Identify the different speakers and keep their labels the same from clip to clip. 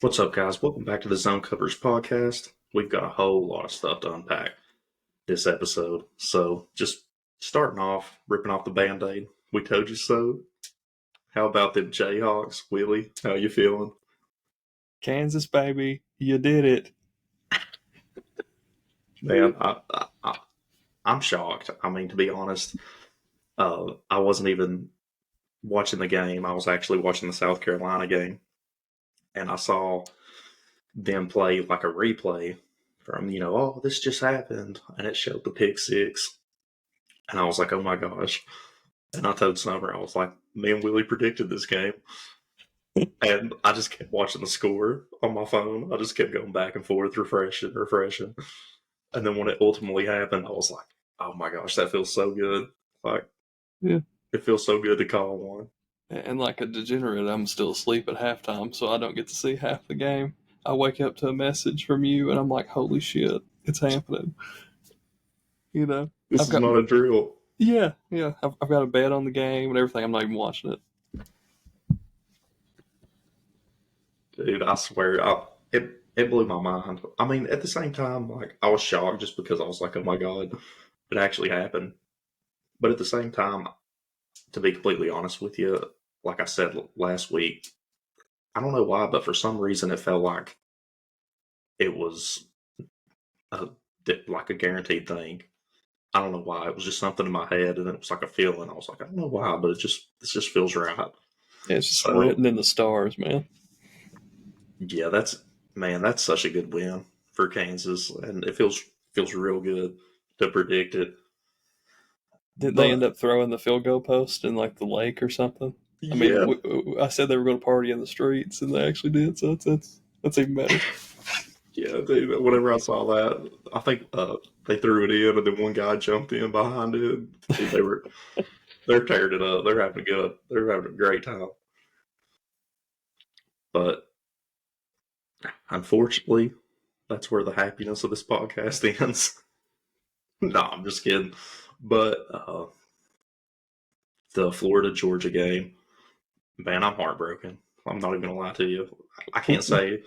Speaker 1: What's up, guys? Welcome back to the Zone Covers podcast. We've got a whole lot of stuff to unpack this episode. So, just starting off, ripping off the band-aid. We told you so. How about them Jayhawks? Willie, how you feeling?
Speaker 2: Kansas, baby, you did it.
Speaker 1: Man, I'm shocked. I mean, to be honest, I wasn't even watching the game. I was actually watching the South Carolina game. And I saw them play like a replay from, oh, this just happened. And it showed the pick six. And I was like, oh my gosh. And I told Summer, I was like, me and Willie predicted this game. And I just kept watching the score on my phone. I just kept going back and forth, refreshing. And then when it ultimately happened, I was like, oh my gosh, that feels so good. Like,
Speaker 2: Yeah.
Speaker 1: It feels so good to call one.
Speaker 2: And like a degenerate, I'm still asleep at halftime, so I don't get to see half the game. I wake up to a message from you, and I'm like, holy shit, it's happening. You know?
Speaker 1: This is not a drill.
Speaker 2: Yeah. I've got a bet on the game and everything. I'm not even watching it.
Speaker 1: Dude, I swear, it blew my mind. I mean, at the same time, like, I was shocked just because I was like, oh my God, it actually happened. But at the same time, to be completely honest with you, like I said last week, I don't know why, but for some reason it felt like it was a, like a guaranteed thing. I don't know why. It was just something in my head, and it was like a feeling. I was like, I don't know why, but this just feels right.
Speaker 2: Yeah, it's just written in the stars, man.
Speaker 1: Yeah, that's such a good win for Kansas, and it feels real good to predict it.
Speaker 2: Did they end up throwing the field goal post in like the lake or something? I mean, I said they were going to party in the streets, and they actually did. So that's even better.
Speaker 1: Yeah, dude, whenever I saw that, I think they threw it in, and then one guy jumped in behind it. Dude, they're tearing it up. They're having a great time. But unfortunately, that's where the happiness of this podcast ends. No, I'm just kidding. But the Florida Georgia game, man, I'm heartbroken. I'm not even gonna lie to you. I can't say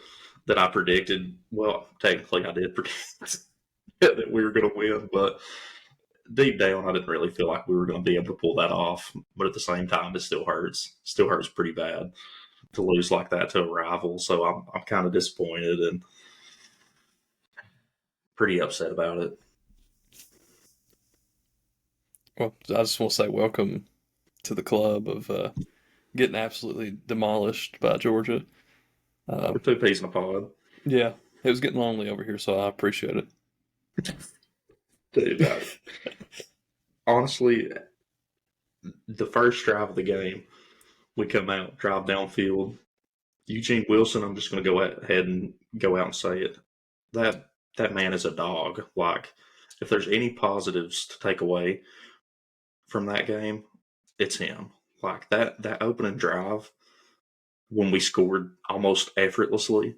Speaker 1: that I predicted. Well, technically, I did predict that we were going to win, but deep down, I didn't really feel like we were going to be able to pull that off. But at the same time, it still hurts. Still hurts pretty bad to lose like that to a rival. So I'm kind of disappointed and pretty upset about it.
Speaker 2: Well, I just want to say welcome to the club of getting absolutely demolished by Georgia.
Speaker 1: We're two peas in a pod.
Speaker 2: Yeah, it was getting lonely over here, so I appreciate it.
Speaker 1: Dude, honestly, the first drive of the game, we come out, drive downfield. Eugene Wilson, I'm just going to go ahead and go out and say it. That man is a dog. Like, if there's any positives to take away from that game, it's him. Like that opening drive when we scored almost effortlessly,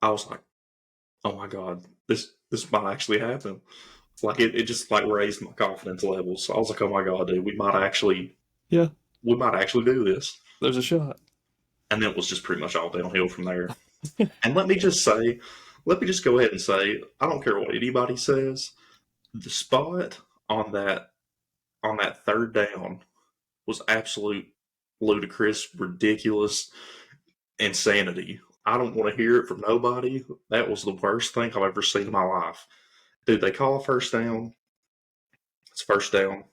Speaker 1: I was like, oh my God, this might actually happen. Like it just like raised my confidence levels. So I was like, oh my God, dude, we might actually do this.
Speaker 2: There's a shot.
Speaker 1: And then it was just pretty much all downhill from there. And let me just go ahead and say, I don't care what anybody says, the spot on that third down was absolute ludicrous, ridiculous insanity. I don't want to hear it from nobody. That was the worst thing I've ever seen in my life. Dude, they call a first down. It's first down.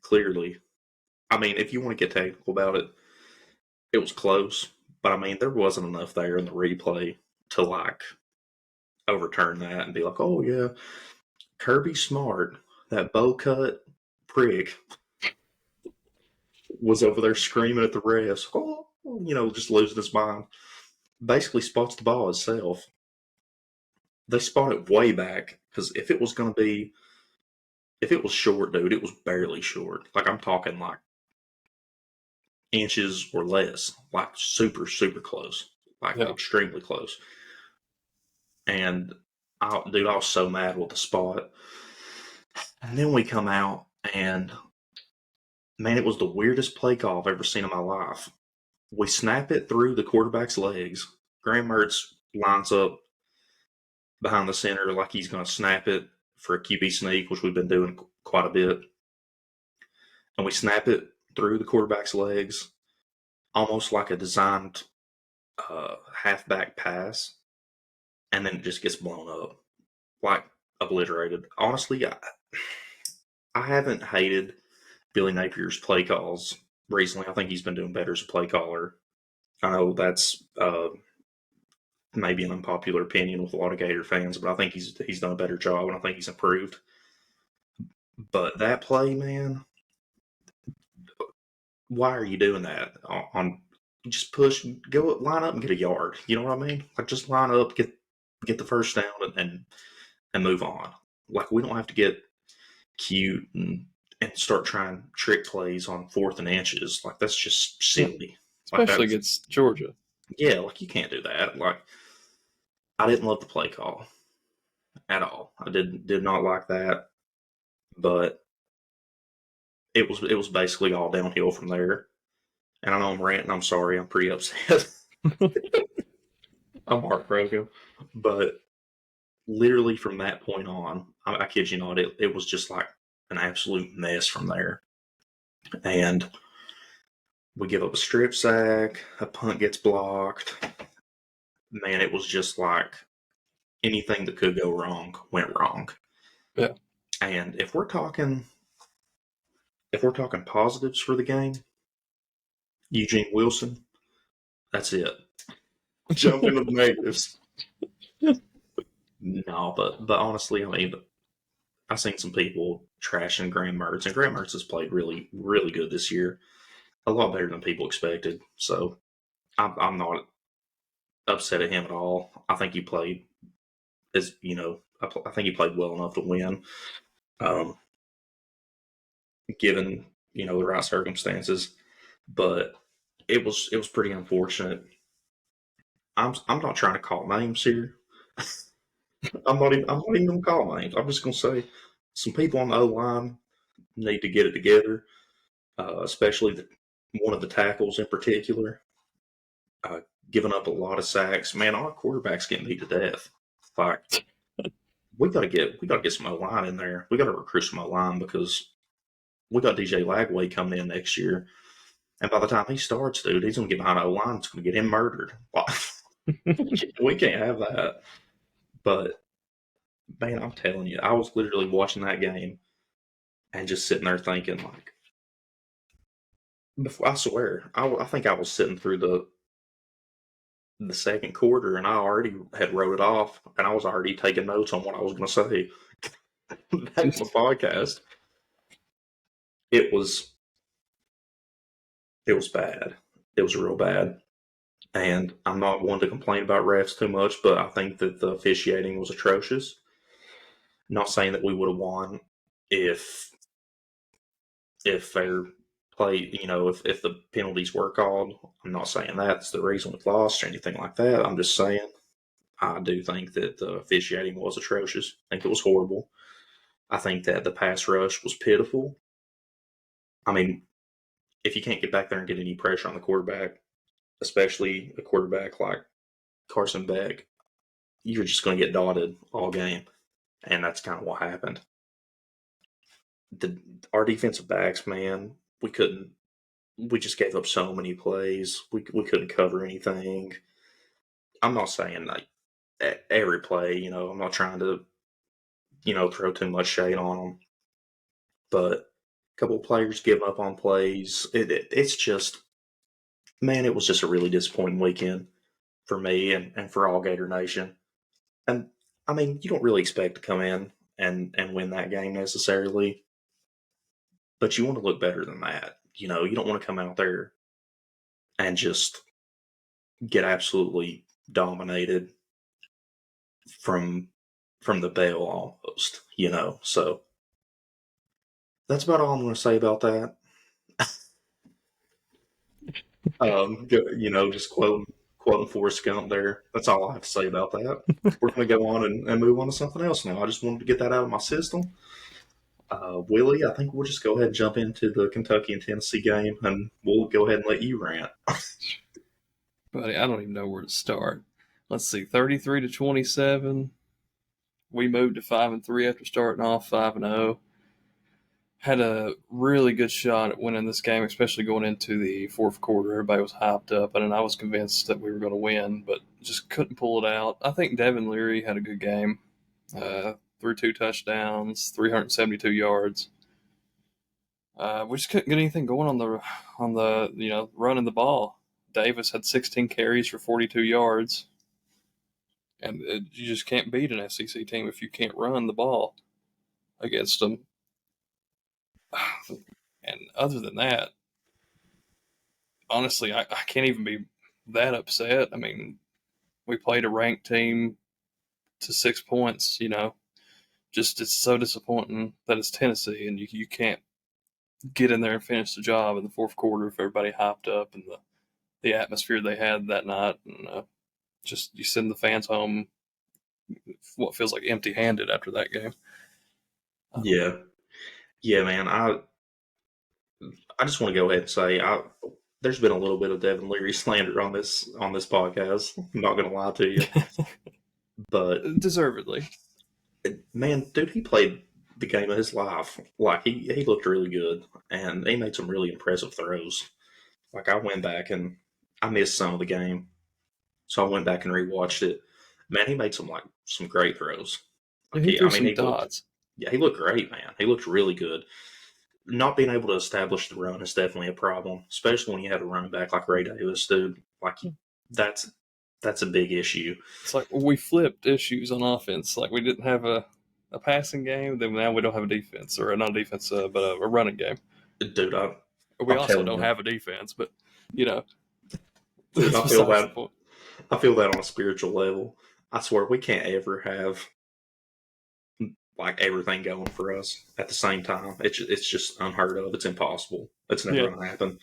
Speaker 1: Clearly. I mean, if you want to get technical about it, it was close. But I mean, there wasn't enough there in the replay to like overturn that and be like, oh yeah, Kirby Smart, that bow cut prick, was over there screaming at the refs, oh, just losing his mind. Basically spots the ball itself. They spot it way back because if it was short, dude, it was barely short. Like I'm talking like inches or less, like super, super close, like extremely close. And I was so mad with the spot. And then we come out and man, it was the weirdest play call I've ever seen in my life. We snap it through the quarterback's legs. Graham Mertz lines up behind the center like he's going to snap it for a QB sneak, which we've been doing quite a bit. And we snap it through the quarterback's legs, almost like a designed halfback pass, and then it just gets blown up, like obliterated. Honestly, I haven't hated Billy Napier's play calls recently. I think he's been doing better as a play caller. I know that's maybe an unpopular opinion with a lot of Gator fans, but I think he's done a better job, and I think he's improved. But that play, man, why are you doing that? Just push, go line up and get a yard. You know what I mean? Like just line up, get the first down, and move on. Like we don't have to get cute and start trying trick plays on 4th and inches. Like that's just silly.
Speaker 2: Especially
Speaker 1: like
Speaker 2: against Georgia.
Speaker 1: Yeah, like you can't do that. Like I didn't love the play call at all. I did not like that, but it was basically all downhill from there. And I know I'm ranting. I'm sorry. I'm pretty upset. I'm heartbroken. But literally from that point on, I kid you not, it was just like an absolute mess from there. And we give up a strip sack, a punt gets blocked. Man, it was just like anything that could go wrong went wrong.
Speaker 2: Yeah.
Speaker 1: And if we're talking positives for the game, Eugene Wilson, that's it. Jump into the negatives. No, but honestly, I mean, I've seen some people trashing Graham Mertz, and Graham Mertz has played really, really good this year. A lot better than people expected. So I'm not upset at him at all. I think he played I think he played well enough to win, given the right circumstances. But it was pretty unfortunate. I'm not trying to call names here. I'm not even gonna call names. I'm just gonna say some people on the O line need to get it together, especially one of the tackles in particular, giving up a lot of sacks. Man, our quarterback's getting beat to death. Like we gotta get some O line in there. We gotta recruit some O line because we got DJ Lagway coming in next year, and by the time he starts, dude, he's gonna get behind O line. It's gonna get him murdered. We can't have that. But man, I'm telling you, I was literally watching that game and just sitting there thinking, like, I swear, I think I was sitting through the second quarter and I already had wrote it off and I was already taking notes on what I was going to say. That's the podcast. It was bad. It was real bad. And I'm not one to complain about refs too much, but I think that the officiating was atrocious. Not saying that we would have won if fair play, if the penalties were called. I'm not saying that's the reason we lost or anything like that. I'm just saying I do think that the officiating was atrocious. I think it was horrible. I think that the pass rush was pitiful. I mean, if you can't get back there and get any pressure on the quarterback, especially a quarterback like Carson Beck, you're just going to get dotted all game. And that's kind of what happened. Our defensive backs, man, we just gave up so many plays. We couldn't cover anything. I'm not saying like every play, I'm not trying to, throw too much shade on them. But a couple of players giving up on plays. It's just, man, it was just a really disappointing weekend for me and for all Gator Nation. And I mean, you don't really expect to come in and win that game necessarily, but you want to look better than that. You don't want to come out there and just get absolutely dominated from the bell almost, So that's about all I'm going to say about that. Just quoting Forrest Gump there. That's all I have to say about that. We're going to go on and move on to something else now. I just wanted to get that out of my system. Willie, I think we'll just go ahead and jump into the Kentucky and Tennessee game, and we'll go ahead and let you rant.
Speaker 2: But I don't even know where to start. Let's see, 33-27. We moved to 5-3 after starting off 5-0. Had a really good shot at winning this game, especially going into the fourth quarter. Everybody was hyped up, and I was convinced that we were going to win, but just couldn't pull it out. I think Devin Leary had a good game. Threw 2 touchdowns, 372 yards. We just couldn't get anything going on the running the ball. Davis had 16 carries for 42 yards, and you just can't beat an SEC team if you can't run the ball against them. And other than that, honestly, I can't even be that upset. I mean, we played a ranked team to 6 points. Just it's so disappointing that it's Tennessee and you can't get in there and finish the job in the fourth quarter if everybody hyped up and the atmosphere they had that night, and just you send the fans home what feels like empty-handed after that game.
Speaker 1: Yeah, yeah, man. I just want to go ahead and say there's been a little bit of Devin Leary slander on this podcast. I'm not going to lie to you, but
Speaker 2: Deservedly.
Speaker 1: man, dude, he played the game of his life. Like he looked really good, and he made some really impressive throws. Like I went back and I missed some of the game, so I went back and rewatched it. Man, he made some great throws.
Speaker 2: Yeah,
Speaker 1: Like
Speaker 2: he threw some
Speaker 1: he looked,
Speaker 2: dots.
Speaker 1: yeah, he looked great, man. He looked really good. Not being able to establish the run is definitely a problem, especially when you have a running back like Ray Davis, dude. Like that's a big issue.
Speaker 2: It's like we flipped issues on offense. Like we didn't have a passing game, then now we don't have a defense, or not a defense, but a running game.
Speaker 1: Dude,
Speaker 2: We
Speaker 1: I'm
Speaker 2: also
Speaker 1: telling
Speaker 2: don't
Speaker 1: you,
Speaker 2: have a defense, but you know,
Speaker 1: dude,
Speaker 2: that's
Speaker 1: I feel
Speaker 2: besides the
Speaker 1: that.
Speaker 2: point.
Speaker 1: I feel that on a spiritual level. I swear we can't ever have like everything going for us at the same time. It's just unheard of. It's impossible. It's never
Speaker 2: Yeah,
Speaker 1: going to happen.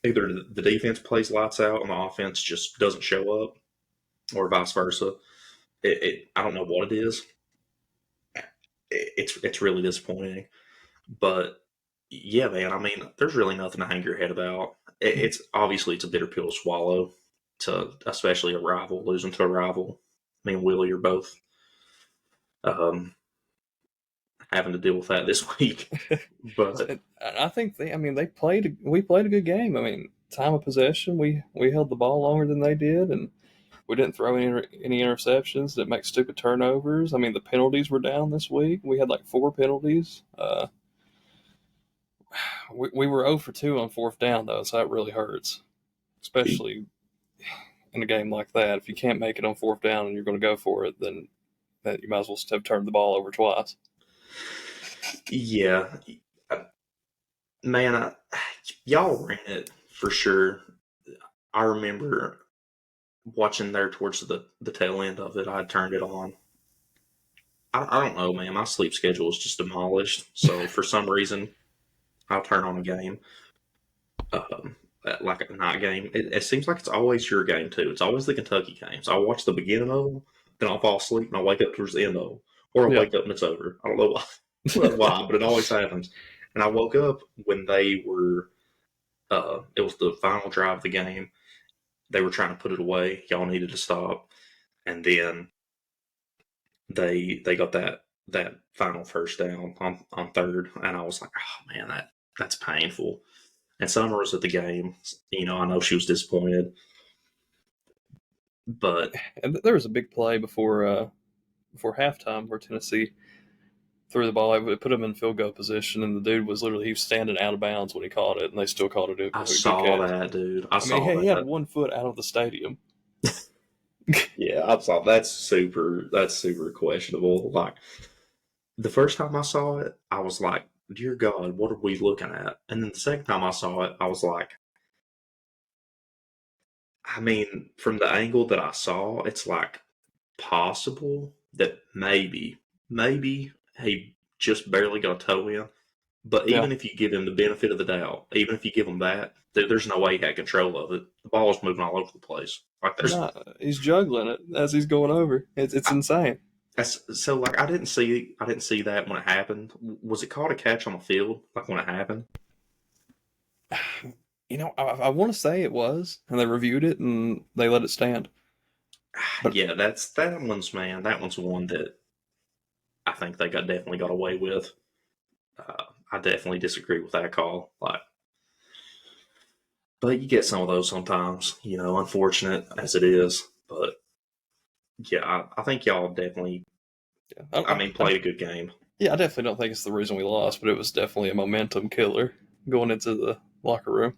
Speaker 1: Either the defense plays lights out and the offense just doesn't show up, or vice versa. I don't know what it is. It's really disappointing. But yeah, man. I mean, there's really nothing to hang your head about. It's obviously it's a bitter pill to swallow, to especially a rival losing to a rival. Me and Willie are both um, having to deal with that this week. But
Speaker 2: I think they played. We played a good game. I mean, time of possession, we held the ball longer than they did, and we didn't throw any interceptions that make stupid turnovers. I mean, the penalties were down this week. We had like 4 penalties. We were 0 for 2 on fourth down though, so that really hurts, especially in a game like that. If you can't make it on fourth down and you're going to go for it, then that you might as well have turned the ball over twice.
Speaker 1: yeah, man, y'all ran it for sure. I remember watching there towards the tail end of it. I turned it on. I don't know, man. My sleep schedule is just demolished. So for some reason, I'll turn on a game, um, like a night game. It seems like it's always your game too. It's always the Kentucky games. I'll watch the beginning of them, then I'll fall asleep and I'll wake up towards the end of them, or I'll
Speaker 2: Yeah.
Speaker 1: wake up and it's over. I don't know why, why, but it always happens. And I woke up when they were. It was the final drive of the game. They were trying to put it away. Y'all needed to stop, and then they got that final first down on third, and I was like, oh man, that's painful. And Summer was at the game. I know she was disappointed, but
Speaker 2: And there was a big play before halftime where Tennessee threw the ball. It put him in field goal position, and the dude he was standing out of bounds when he caught it, and they still called it a
Speaker 1: I
Speaker 2: good
Speaker 1: saw
Speaker 2: catch.
Speaker 1: that, dude. I
Speaker 2: I mean,
Speaker 1: saw
Speaker 2: he had
Speaker 1: that.
Speaker 2: 1 foot out of the stadium.
Speaker 1: Yeah, I saw that's super questionable. Like the first time I saw it, I was like, dear God, what are we looking at? And then the second time I saw it, I was like, I mean, from the angle that I saw, it's like possible that maybe he just barely got a toe in. But
Speaker 2: Yeah,
Speaker 1: even if you give him the benefit of the doubt, even if you give him that, there's no way he had control of it. The ball was moving all over the place. Like there's,
Speaker 2: no, he's juggling it as he's going over. It's
Speaker 1: I,
Speaker 2: insane.
Speaker 1: so like I didn't see that when it happened. Was it called a catch on the field? Like when it happened?
Speaker 2: I want to say it was, and they reviewed it and they let it stand. But
Speaker 1: Yeah, that one's man. That one's one that I think they definitely got away with. I definitely disagree with that call. But you get some of those sometimes. Unfortunate as it is. But yeah, I think y'all definitely.
Speaker 2: yeah,
Speaker 1: I mean, played a good game.
Speaker 2: yeah, I definitely don't think it's the reason we lost, but it was definitely a momentum killer going into the locker room.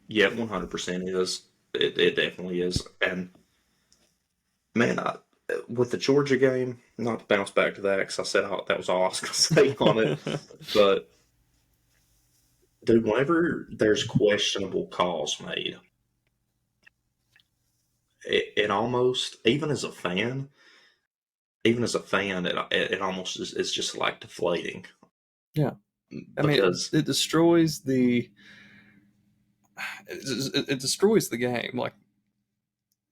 Speaker 1: Yeah, 100% is. It definitely is. And man, with the Georgia game, not to bounce back to that because I said that was all I was going to say on it. But dude, whenever there's questionable calls made, it almost even as a fan, it almost is just like deflating
Speaker 2: Yeah, I mean,
Speaker 1: because
Speaker 2: it destroys it destroys the game. Like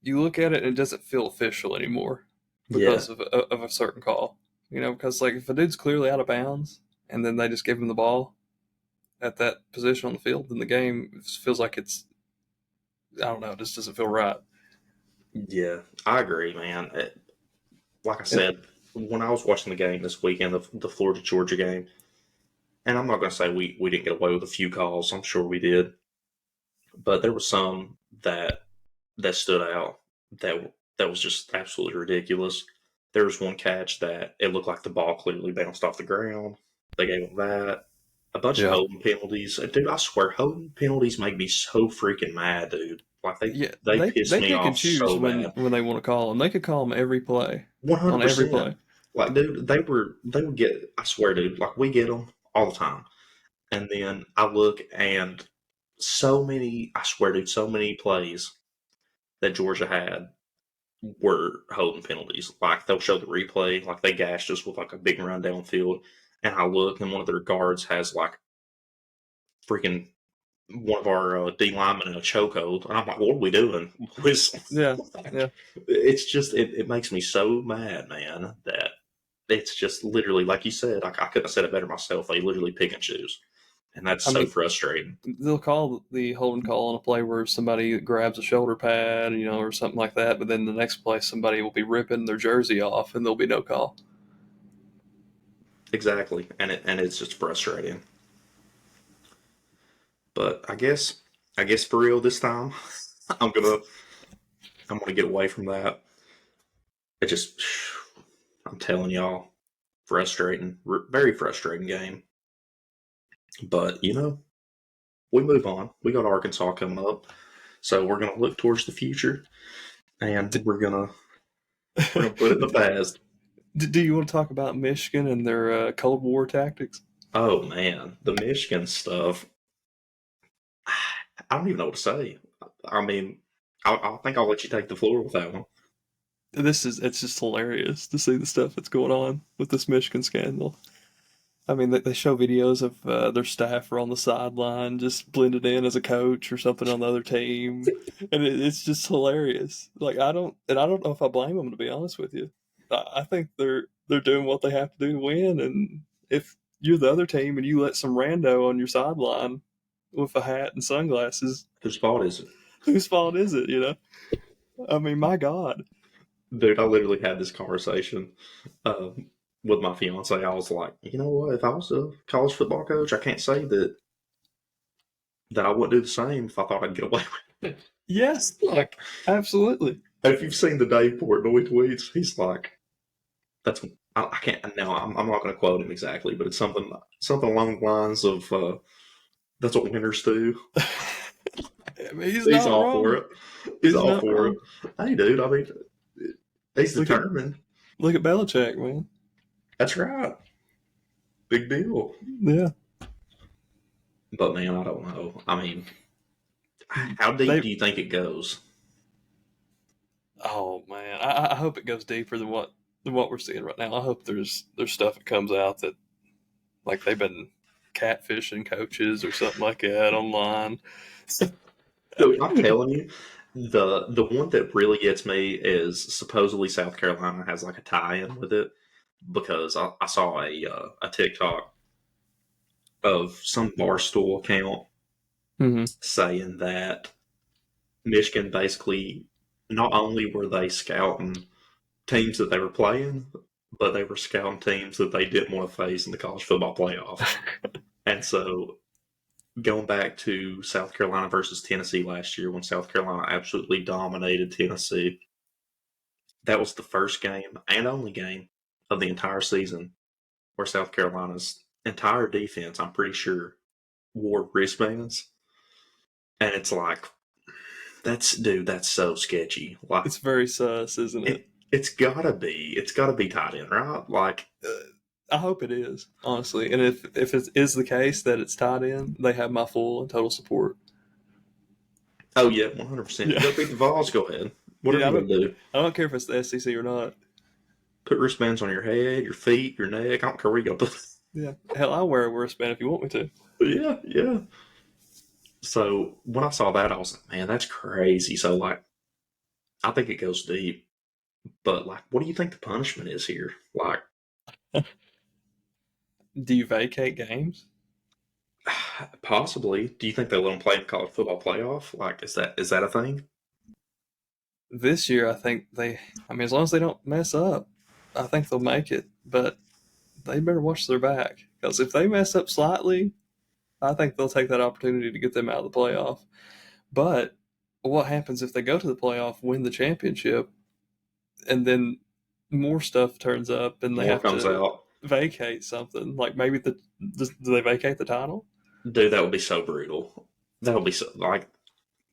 Speaker 2: you look at it, and it doesn't feel official anymore
Speaker 1: yeah,
Speaker 2: because of a certain call. Because like if a dude's clearly out of bounds, and then they just give him the ball at that position on the field, then the game feels like it's I don't know, it just doesn't feel right.
Speaker 1: yeah, I agree, man. Like I
Speaker 2: And
Speaker 1: said, when I was watching the game this weekend, the Florida Georgia game, and I'm not going to say we didn't get away with a few calls. I'm sure we did, but there were some that stood out that was just absolutely ridiculous. There was one catch that it looked like the ball clearly bounced off the ground. They gave him that. A bunch of
Speaker 2: yeah,
Speaker 1: holding penalties. Dude, I swear, holding penalties make me so freaking mad, dude. Like
Speaker 2: yeah,
Speaker 1: they piss
Speaker 2: they
Speaker 1: me
Speaker 2: pick and
Speaker 1: off
Speaker 2: choose
Speaker 1: so bad.
Speaker 2: when they want to call them. They could call them every play
Speaker 1: One hundred
Speaker 2: on every
Speaker 1: percent.
Speaker 2: play.
Speaker 1: Like, dude, they would get. I swear, dude. Like, we get them all the time, and then I look and so many. I swear, dude, so many plays that Georgia had were holding penalties. Like they'll show the replay, like they gashed us with like a big run downfield, and I look and one of their guards has like freaking one of our D linemen in a chokehold, and I'm like, what are we doing?
Speaker 2: Yeah, yeah.
Speaker 1: It's just it makes me so mad, man, that it's just literally like you said. I couldn't have said it better myself. They literally pick and choose, and that's
Speaker 2: I
Speaker 1: so
Speaker 2: mean,
Speaker 1: frustrating.
Speaker 2: they'll call the holding call on a play where somebody grabs a shoulder pad, or something like that. But then the next play, somebody will be ripping their jersey off, and there'll be no call.
Speaker 1: Exactly, and it's just frustrating. But I guess for real this time, I'm gonna I'm gonna get away from that. It just, I'm telling y'all, frustrating, very frustrating game. But we move on. We got Arkansas coming up, so we're gonna look towards the future, and we're gonna put it in the past.
Speaker 2: Do you want to talk about Michigan and their Cold War tactics?
Speaker 1: Oh man, the Michigan stuff. I don't even know what to say. I mean, I think I'll let you take the floor with that one.
Speaker 2: It's just hilarious to see the stuff that's going on with this Michigan scandal. I mean, they show videos of their staff are on the sideline, just blended in as a coach or something on the other team, and it's just hilarious. Like I don't know if I blame them, to be honest with you. I think they're doing what they have to do to win, and if you're the other team and you let some rando on your sideline with a hat and sunglasses,
Speaker 1: Whose fault is it?
Speaker 2: whose fault is it? I mean, my God.
Speaker 1: Dude, I literally had this conversation um, with my fiance. I was like, you know what? If I was a college football coach, I can't say that I wouldn't do the same if I thought I'd get away with it.
Speaker 2: Yes,
Speaker 1: Like,
Speaker 2: absolutely.
Speaker 1: if you've seen the Dave Portnoy tweets, he's like, "That's I can't now. I'm not going to quote him exactly, but it's something along the lines of that's what winners do."
Speaker 2: I mean, he's
Speaker 1: He's
Speaker 2: not
Speaker 1: all for
Speaker 2: wrong.
Speaker 1: it. He's
Speaker 2: He's
Speaker 1: all
Speaker 2: not
Speaker 1: for it.
Speaker 2: wrong.
Speaker 1: Hey, dude. I mean, he's
Speaker 2: Look at
Speaker 1: determined.
Speaker 2: Belichick, man.
Speaker 1: That's right. Big deal.
Speaker 2: Yeah,
Speaker 1: But man, I don't know. I mean, how deep
Speaker 2: they.
Speaker 1: do you think it goes?
Speaker 2: Oh man, I hope it goes deeper than what we're seeing right now. I hope there's stuff that comes out that like they've been catfishing coaches or something like that online.
Speaker 1: Dude, I'm telling you, the one that really gets me is supposedly South Carolina has like a tie-in with it because I saw a TikTok of some barstool account.
Speaker 2: Mm-hmm.
Speaker 1: saying that Michigan basically not only were they scouting teams that they were playing, but they were scouting teams that they didn't want to face in the college football playoff. And so going back to South Carolina versus Tennessee last year when South Carolina absolutely dominated Tennessee, that was the first game and only game of the entire season where South Carolina's entire defense, I'm pretty sure, wore wristbands. And it's like, that's so sketchy. Like,
Speaker 2: It's very sus, isn't it?
Speaker 1: it's gotta be tied in, right? Like,
Speaker 2: I hope it is, honestly. And if it is the case that it's tied in, they have my full and total support.
Speaker 1: oh yeah, 100%. You
Speaker 2: Yeah,
Speaker 1: go beat the Vols, go ahead. Whatever
Speaker 2: yeah.
Speaker 1: you gotta do.
Speaker 2: I don't care if it's the SEC or not.
Speaker 1: Put wristbands on your head, your feet, your neck. I don't care where you go. Put.
Speaker 2: Yeah, hell, I'll wear a wristband if you want me to.
Speaker 1: Yeah, yeah. So when I saw that, I was like, man, that's crazy. So like, I think it goes deep. But like, what do you think the punishment is here? Like,
Speaker 2: Do you vacate games?
Speaker 1: possibly. Do you think they let them play in college football playoff? Like, is that a thing?
Speaker 2: This year, I think they. I mean, as long as they don't mess up, I think they'll make it. But they better watch their back because if they mess up slightly, I think they'll take that opportunity to get them out of the playoff. But what happens if they go to the playoff, win the championship, and then more stuff turns up and they
Speaker 1: More
Speaker 2: have
Speaker 1: comes
Speaker 2: to
Speaker 1: out.
Speaker 2: vacate something? Like maybe do they vacate the title?
Speaker 1: Dude, that would be so brutal. That would be so like.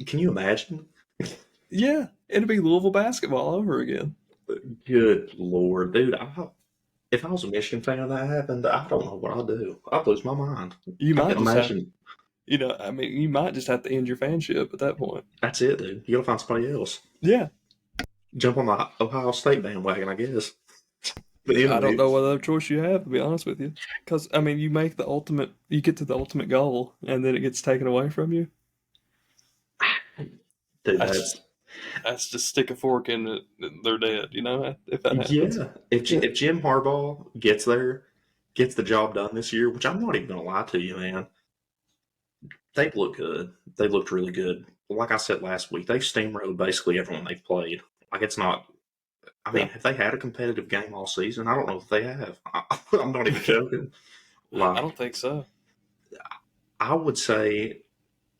Speaker 1: Can you imagine?
Speaker 2: Yeah, it'd be Louisville basketball all over again.
Speaker 1: Good lord, dude! If I was a Michigan fan and that happened, I don't know what I'd do. I'd lose my mind.
Speaker 2: You
Speaker 1: I can
Speaker 2: might just have,
Speaker 1: imagine.
Speaker 2: I mean, you might just have to end your fanship at that point.
Speaker 1: That's it, dude. You gotta find somebody else.
Speaker 2: Yeah,
Speaker 1: Jump on the Ohio State bandwagon, I guess. The
Speaker 2: I don't
Speaker 1: enemy.
Speaker 2: know what other choice you have to be honest with you, because I mean, you get to the ultimate goal, and then it gets taken away from you.
Speaker 1: Dude,
Speaker 2: That's just that's just stick a fork in it, they're dead. If that happens.
Speaker 1: yeah. If Jim Harbaugh gets there, gets the job done this year, which I'm not even gonna lie to you, man, they've looked good. They looked really good. Like I said last week, they've steamrolled basically everyone they've played. Like it's not. I
Speaker 2: Yeah,
Speaker 1: mean, have they had a competitive game all season? I don't know if they have. I'm not even joking.
Speaker 2: I
Speaker 1: Like
Speaker 2: don't think so.
Speaker 1: I would say,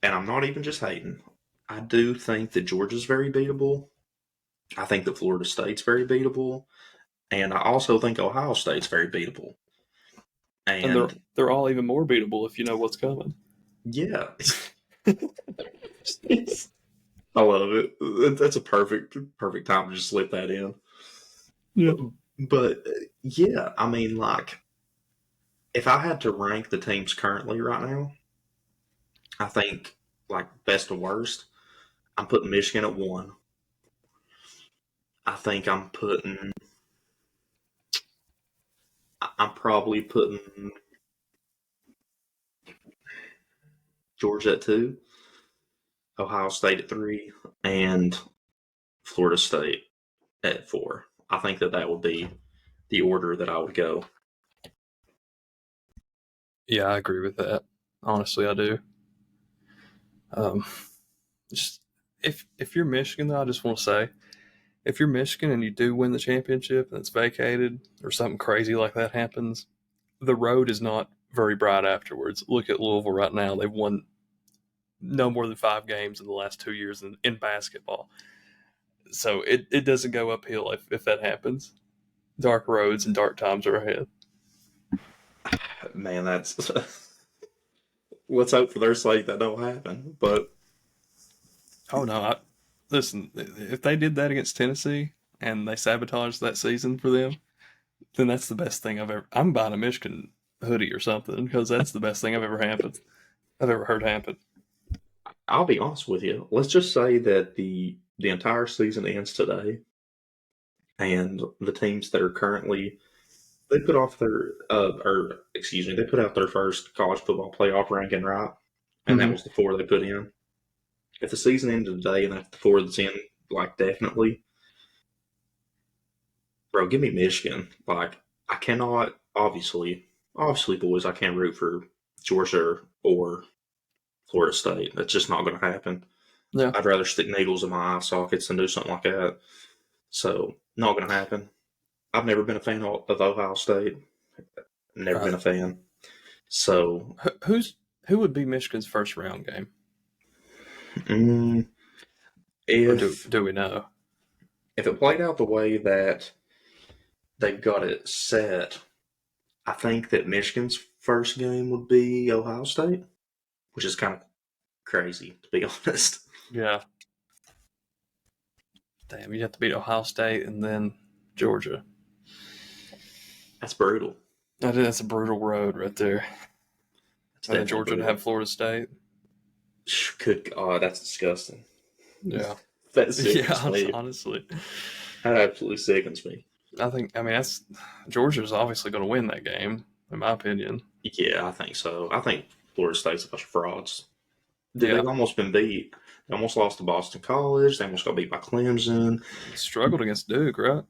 Speaker 1: and I'm not even just hating. I do think that Georgia's very beatable. I think that Florida State's very beatable. And I also think Ohio State's very beatable.
Speaker 2: And
Speaker 1: And
Speaker 2: they're all even more beatable if you know what's coming.
Speaker 1: yeah, I love it. That's a perfect time to just slip that in.
Speaker 2: Yeah.
Speaker 1: But yeah, I mean, like, if I had to rank the teams currently right now, I think like best to worst, I'm putting Michigan at one. I think I'm probably putting Georgia at two, Ohio State at three, and Florida State at four. I think that would be the order that I would go.
Speaker 2: Yeah, I agree with that. Honestly, I do. Um, just if you're Michigan, though, I just want to say, if you're Michigan and you do win the championship and it's vacated or something crazy like that happens, the road is not very bright afterwards. Look at Louisville right now; they've won no more than 5 games in the last 2 years in basketball. So it doesn't go uphill if that happens. Dark roads and dark times are ahead.
Speaker 1: Man, that's let's hope for their sake that don't happen. But
Speaker 2: Oh no! Listen, if they did that against Tennessee and they sabotaged that season for them, then that's the best thing I've ever. I'm buying a Michigan hoodie or something because that's the best thing I've ever heard happen.
Speaker 1: I'll be honest with you. Let's just say that the entire season ends today, and the teams that are currently they put off their or excuse me, they put out their first college football playoff ranking, right? And that
Speaker 2: Mm-hmm.
Speaker 1: was the four they put in. If the season ended today and that's the four that's in, like definitely, bro, give me Michigan. Like I cannot obviously, boys, I can't root for Georgia or Florida State. That's just not going to happen.
Speaker 2: Yeah.
Speaker 1: I'd rather stick needles in my eye sockets than do something like that. So, not going to happen. I've never been a fan of Ohio State. Never been a fan. So,
Speaker 2: Who would be Michigan's first round game?
Speaker 1: mm,
Speaker 2: Or
Speaker 1: if
Speaker 2: do we know?
Speaker 1: if it played out the way that they've got it set, I think that Michigan's first game would be Ohio State, which is kind of crazy, to be honest.
Speaker 2: Yeah. Damn, you have to beat Ohio State and then Georgia.
Speaker 1: That's brutal.
Speaker 2: That's a brutal road right there. And then Georgia would have Florida State.
Speaker 1: Good God, that's disgusting.
Speaker 2: Yeah.
Speaker 1: That sickens me.
Speaker 2: Honestly.
Speaker 1: That absolutely sickens me.
Speaker 2: I mean, that's Georgia's obviously going to win that game, in my opinion.
Speaker 1: Yeah, I think so. I think Florida State's a bunch of frauds.
Speaker 2: Yeah.
Speaker 1: They've almost been beat. They almost lost to Boston College. They almost got beat by Clemson.
Speaker 2: Struggled against Duke, right?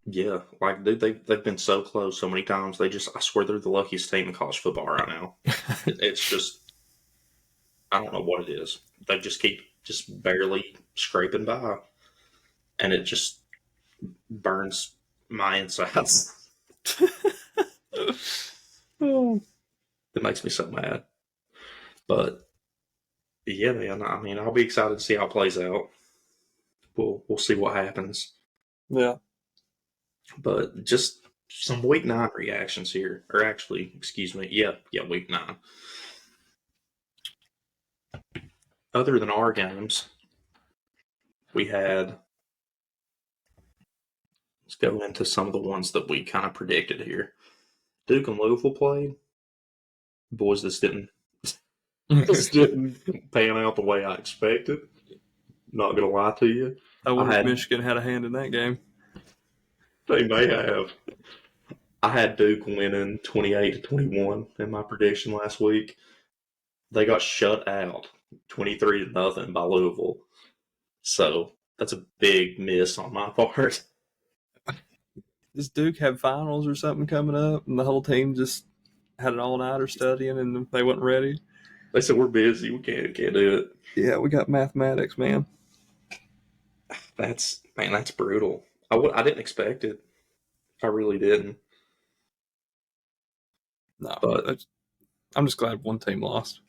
Speaker 1: Yeah, like dude, they've been so close so many times. I swear they're the luckiest team in college football right now. It's just, I don't know what it is. They just keep just barely scraping by, and it just burns my insides.
Speaker 2: Oh.
Speaker 1: It makes me so mad. But yeah, man. I mean, I'll be excited to see how it plays out. We'll see what happens.
Speaker 2: Yeah.
Speaker 1: But just some week 9 reactions here, or actually, excuse me, yeah, week 9. Other than our games, we had. Let's go into some of the ones that we kind of predicted here. Duke and Louisville played. Boys, this didn't pan out the way I expected. Not gonna lie to you.
Speaker 2: I wonder if Michigan had a hand in that game.
Speaker 1: They may have. I had Duke winning 28-21 in my prediction last week. They got shut out 23-0 by Louisville. So that's a big miss on my part.
Speaker 2: Does Duke have finals or something coming up, and the whole team just had an all-nighter studying, and they wasn't ready?
Speaker 1: They said we're busy. We can't do it.
Speaker 2: Yeah, we got mathematics, man.
Speaker 1: That's brutal. I didn't expect it. I really didn't.
Speaker 2: No,
Speaker 1: but
Speaker 2: I'm just glad one team lost.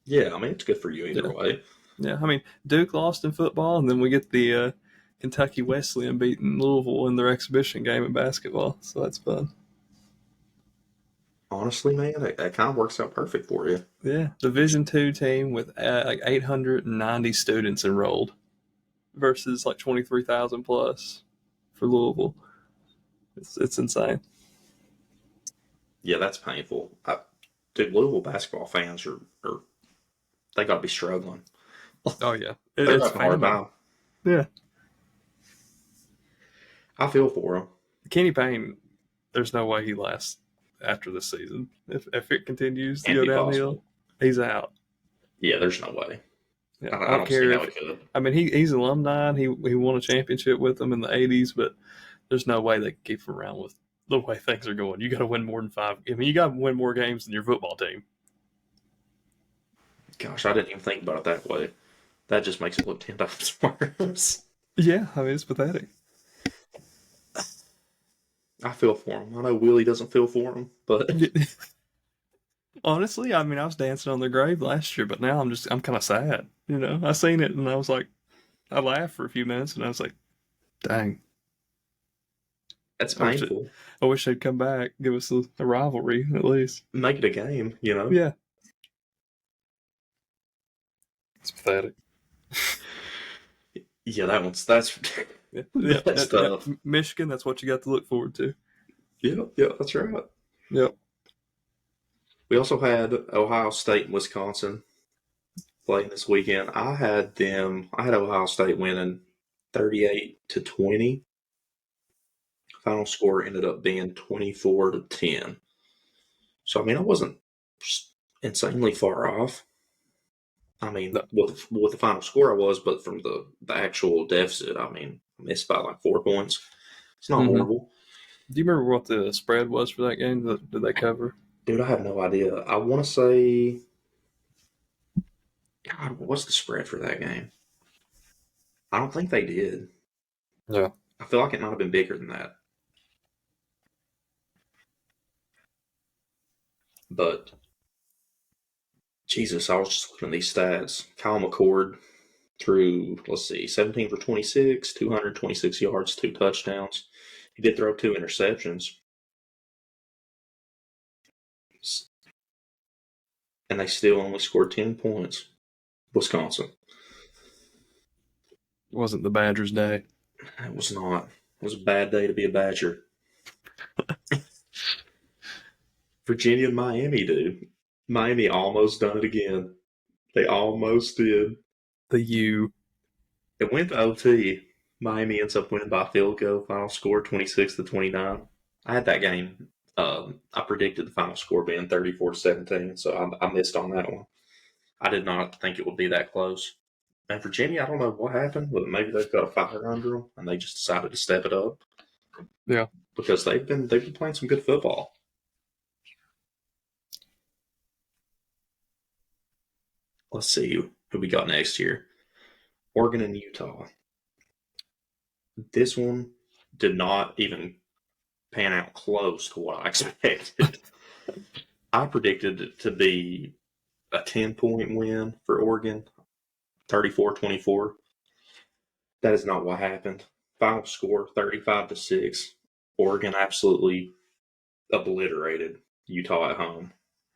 Speaker 1: Yeah, I mean, it's good for you either way.
Speaker 2: Yeah, I mean, Duke lost in football, and then we get the Kentucky Wesleyan beating Louisville in their exhibition game in basketball, so that's fun.
Speaker 1: Honestly, man, that kind of works out perfect for you.
Speaker 2: Yeah, Division II team with like 890 students enrolled versus like 23,000 plus for Louisville. It's insane.
Speaker 1: Yeah, that's painful. Dude, Louisville basketball fans are they got to be struggling.
Speaker 2: Oh yeah,
Speaker 1: They're having a hard time.
Speaker 2: Yeah,
Speaker 1: I feel for them.
Speaker 2: Kenny Payne, there's no way he lasts after this season. If it continues to go downhill, he's out.
Speaker 1: Yeah, there's no way.
Speaker 2: Yeah,
Speaker 1: I don't care how he could.
Speaker 2: I mean, he's alumni. He won a championship with them in the '80s, but there's no way they can keep him around with the way things are going. You got to win more than 5. I mean, you got to win more games than your football team.
Speaker 1: Gosh, I didn't even think about it that way. That just makes it look 10 times worse.
Speaker 2: Yeah, I mean, it's pathetic.
Speaker 1: I feel for him. I know Willie doesn't feel for him, but
Speaker 2: honestly, I mean, I was dancing on their grave last year, but now I'm kind of sad. You know, I seen it and I was like, I laughed for a few minutes and I was like, dang.
Speaker 1: That's painful.
Speaker 2: I wish they'd come back, give us a rivalry at least.
Speaker 1: Make it a game, you know?
Speaker 2: Yeah. It's pathetic.
Speaker 1: Yeah, that's tough.
Speaker 2: Yeah. Michigan, that's what you got to look forward to.
Speaker 1: Yeah, that's right.
Speaker 2: Yep.
Speaker 1: We also had Ohio State and Wisconsin playing this weekend. I had Ohio State winning 38-20. Final score ended up being 24-10. So I mean, I wasn't insanely far off. I mean, with the final score I was, but from the actual deficit, I mean, I missed by like 4 points. It's not horrible.
Speaker 2: Do you remember what the spread was for that game? Did they cover?
Speaker 1: Dude, I have no idea. I want to say God, what's the spread for that game? I don't think they did.
Speaker 2: Yeah.
Speaker 1: I feel like it might have been bigger than that. But Jesus, I was just looking at these stats. Kyle McCord threw, let's see, 17 for 26, 226 yards, 2 touchdowns. He did throw 2 interceptions. And they still only scored 10 points. Wisconsin.
Speaker 2: It wasn't the Badgers' day.
Speaker 1: It was not. It was a bad day to be a Badger. Virginia and Miami, dude. Miami almost done it again. They almost did.
Speaker 2: The U.
Speaker 1: It went to OT. Miami ends up winning by field goal. Final score 26-29. I had that game. I predicted the final score being 34-17, so I missed on that one. I did not think it would be that close. And Virginia, I don't know what happened, but maybe they've got a fire under them, and they just decided to step it up.
Speaker 2: Yeah.
Speaker 1: Because they've been playing some good football. Let's see who we got next year. Oregon and Utah. This one did not even pan out close to what I expected. I predicted it to be a 10-point win for Oregon, 34-24. That is not what happened. Final score 35-6. Oregon absolutely obliterated Utah at home,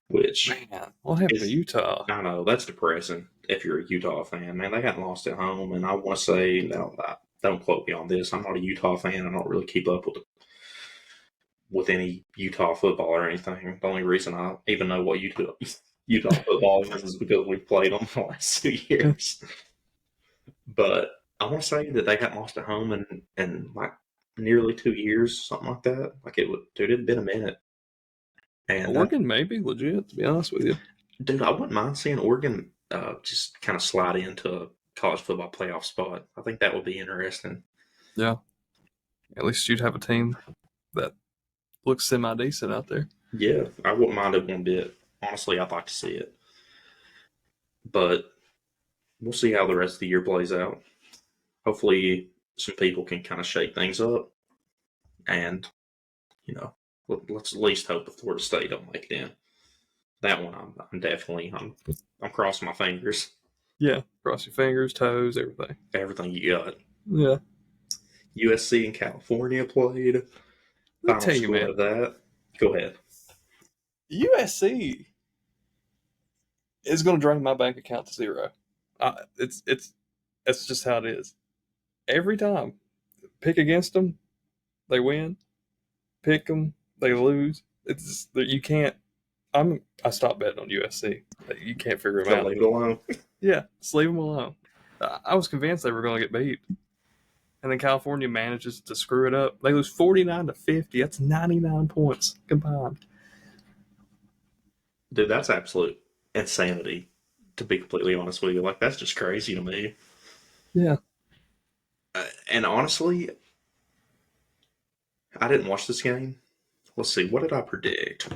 Speaker 1: which
Speaker 2: Man, what happened to Utah?
Speaker 1: I know that's depressing if you're a Utah fan. Man, they hadn't lost at home, and I want to say, no, don't quote me on this. I'm not a Utah fan. I don't really keep up with any Utah football or anything. The only reason I even know what Utah football is because we've played them the last 2 years. But I want to say that they hadn't lost at home in like nearly 2 years, something like that. Like dude, it'd been a minute. And
Speaker 2: Oregon may be legit, to be honest with you.
Speaker 1: Dude, I wouldn't mind seeing Oregon just kind of slide into a college football playoff spot. I think that would be interesting.
Speaker 2: Yeah. At least you'd have a team that looks semi-decent out there.
Speaker 1: Yeah, I wouldn't mind it one bit. Honestly, I'd like to see it. But we'll see how the rest of the year plays out. Hopefully, some people can kind of shake things up. And, let's at least hope the Florida State don't make it in. That one, I'm crossing my fingers.
Speaker 2: Yeah, cross your fingers, toes, everything.
Speaker 1: Everything you got.
Speaker 2: Yeah.
Speaker 1: USC and California played.
Speaker 2: I'll tell you, man.
Speaker 1: Of that. Go ahead.
Speaker 2: USC is going to drain my bank account to zero. It's just how it is. Every time, pick against them, they win. Pick them, they lose. It's just, you can't. I stopped betting on USC. You can't figure them out.
Speaker 1: Leave it alone.
Speaker 2: Yeah, just leave them alone. I was convinced they were going to get beat, and then California manages to screw it up. They lose 49-50. That's 99 points combined.
Speaker 1: Dude, that's absolute insanity. To be completely honest with you, like that's just crazy to me.
Speaker 2: Yeah.
Speaker 1: And honestly, I didn't watch this game. Let's see, what did I predict?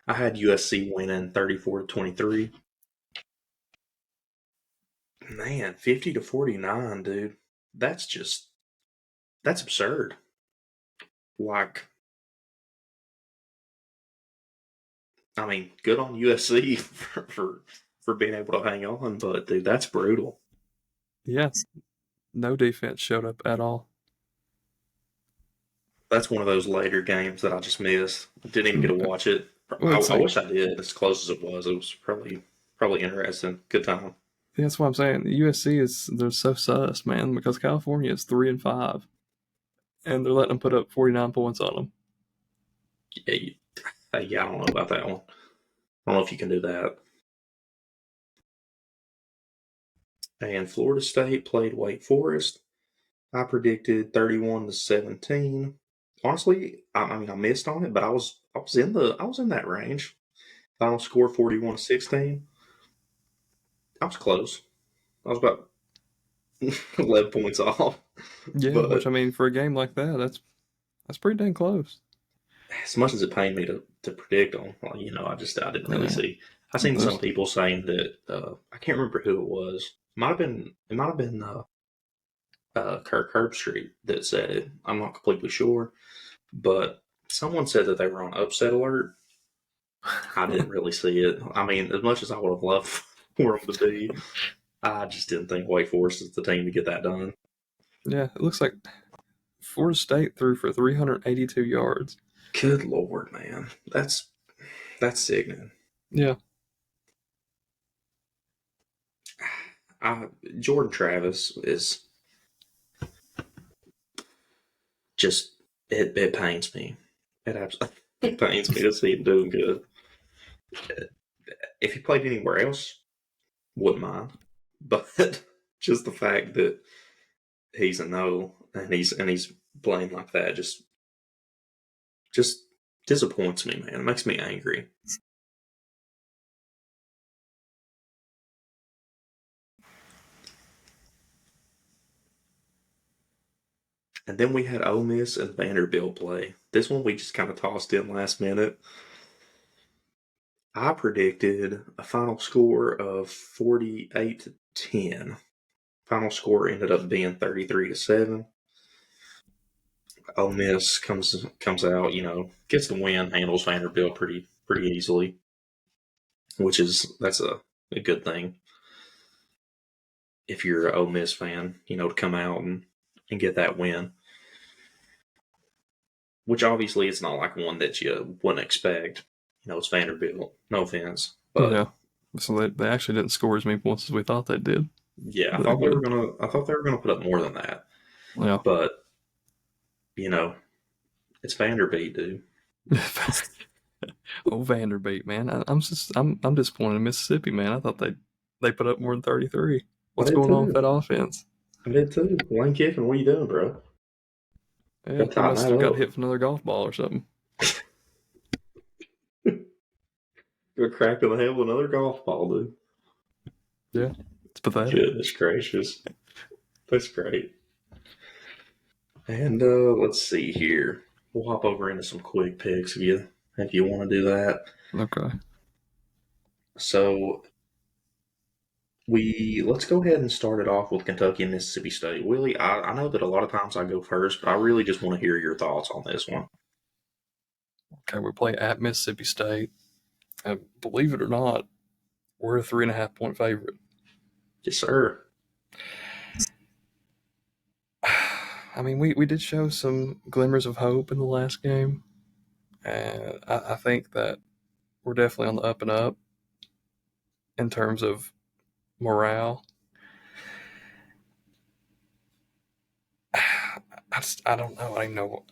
Speaker 1: I had USC winning 34-23. Man, 50-49, dude. That's absurd. Like, I mean, good on USC for being able to hang on, but dude, that's brutal.
Speaker 2: Yeah. No defense showed up at all.
Speaker 1: That's one of those later games that I just missed. Didn't even get to watch it.
Speaker 2: Well,
Speaker 1: I wish I did. As close as it was probably interesting. Good time.
Speaker 2: Yeah, that's what I'm saying. The USC they're so sus, man, because California is 3-5, and they're letting them put up 49 points on them.
Speaker 1: Yeah, I don't know about that one. I don't know if you can do that. And Florida State played Wake Forest. I predicted 31-17. Honestly, I mean I missed on it, but I was in that range. Final score 41-16. I was close. I was about 11 points off.
Speaker 2: Yeah,
Speaker 1: but
Speaker 2: which I mean, for a game like that, that's pretty dang close.
Speaker 1: As much as it pained me to predict on, I didn't really see. I seen some people saying that I can't remember who it was. It might have been Kirk Herbstreit that said it. I'm not completely sure, but someone said that they were on upset alert. I didn't really see it. I mean, as much as I would have loved for them to be, I just didn't think Wake Forest is the team to get that done.
Speaker 2: Yeah, it looks like Florida State threw for 382 yards.
Speaker 1: Good Lord, man, that's sickening.
Speaker 2: Yeah,
Speaker 1: I, Jordan Travis is just it pains me. It absolutely pains me to see him doing good. If he played anywhere else, wouldn't mind. But just the fact that he's a no and he's playing like that just disappoints me, man. It makes me angry. And then we had Ole Miss and Vanderbilt play. This one we just kind of tossed in last minute. I predicted a final score of 48-10. Final score ended up being 33-7. Ole Miss comes out, gets the win, handles Vanderbilt pretty easily, which that's a good thing if you're an Ole Miss fan, to come out and get that win. Which obviously it's not like one that you wouldn't expect. It's Vanderbilt. No offense, but
Speaker 2: yeah. So they actually didn't score as many points as we thought they did.
Speaker 1: yeah, I
Speaker 2: They're
Speaker 1: thought they were
Speaker 2: good.
Speaker 1: gonna. I thought they were gonna put up more than that.
Speaker 2: Yeah.
Speaker 1: But you know, it's Vanderbilt, dude.
Speaker 2: Oh, Vanderbilt, man. I'm disappointed in Mississippi, man. I thought they put up more than 33.
Speaker 1: I
Speaker 2: What's
Speaker 1: did
Speaker 2: going on with
Speaker 1: too.
Speaker 2: that offense?
Speaker 1: I did too. Lane Kiffin, what are you doing, bro?
Speaker 2: Yeah,
Speaker 1: Gotta
Speaker 2: he
Speaker 1: tighten
Speaker 2: must
Speaker 1: that
Speaker 2: have got
Speaker 1: up.
Speaker 2: hit with another golf ball or something.
Speaker 1: You're cracking the head with another golf ball, dude.
Speaker 2: Yeah, it's pathetic.
Speaker 1: Goodness gracious. That's great. And let's see here. We'll hop over into some quick picks if you want to do that.
Speaker 2: Okay.
Speaker 1: So let's go ahead and start it off with Kentucky and Mississippi State. Willie, I know that a lot of times I go first, but I really just want to hear your thoughts on this one.
Speaker 2: Okay, we play at Mississippi State. And believe it or not, we're a 3.5 point favorite.
Speaker 1: Yes, sir.
Speaker 2: I mean, we did show some glimmers of hope in the last game. And I think that we're definitely on the up and up in terms of morale. I don't know. I don't know.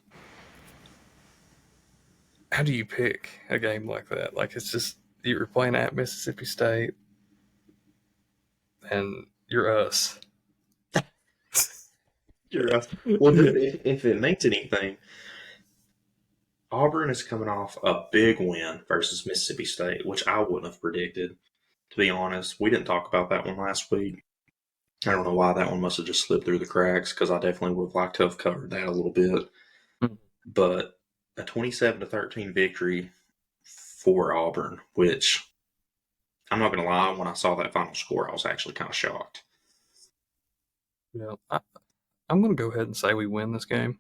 Speaker 2: How do you pick a game like that? Like, it's just, you're playing at Mississippi State and you're us.
Speaker 1: Well, dude, if it means anything, Auburn is coming off a big win versus Mississippi State, which I wouldn't have predicted. To be honest, we didn't talk about that one last week. I don't know why that one must have just slipped through the cracks because I definitely would have liked to have covered that a little bit. But a 27-13 victory for Auburn, which I'm not going to lie, when I saw that final score, I was actually kind of shocked.
Speaker 2: Yeah, I'm going to go ahead and say we win this game.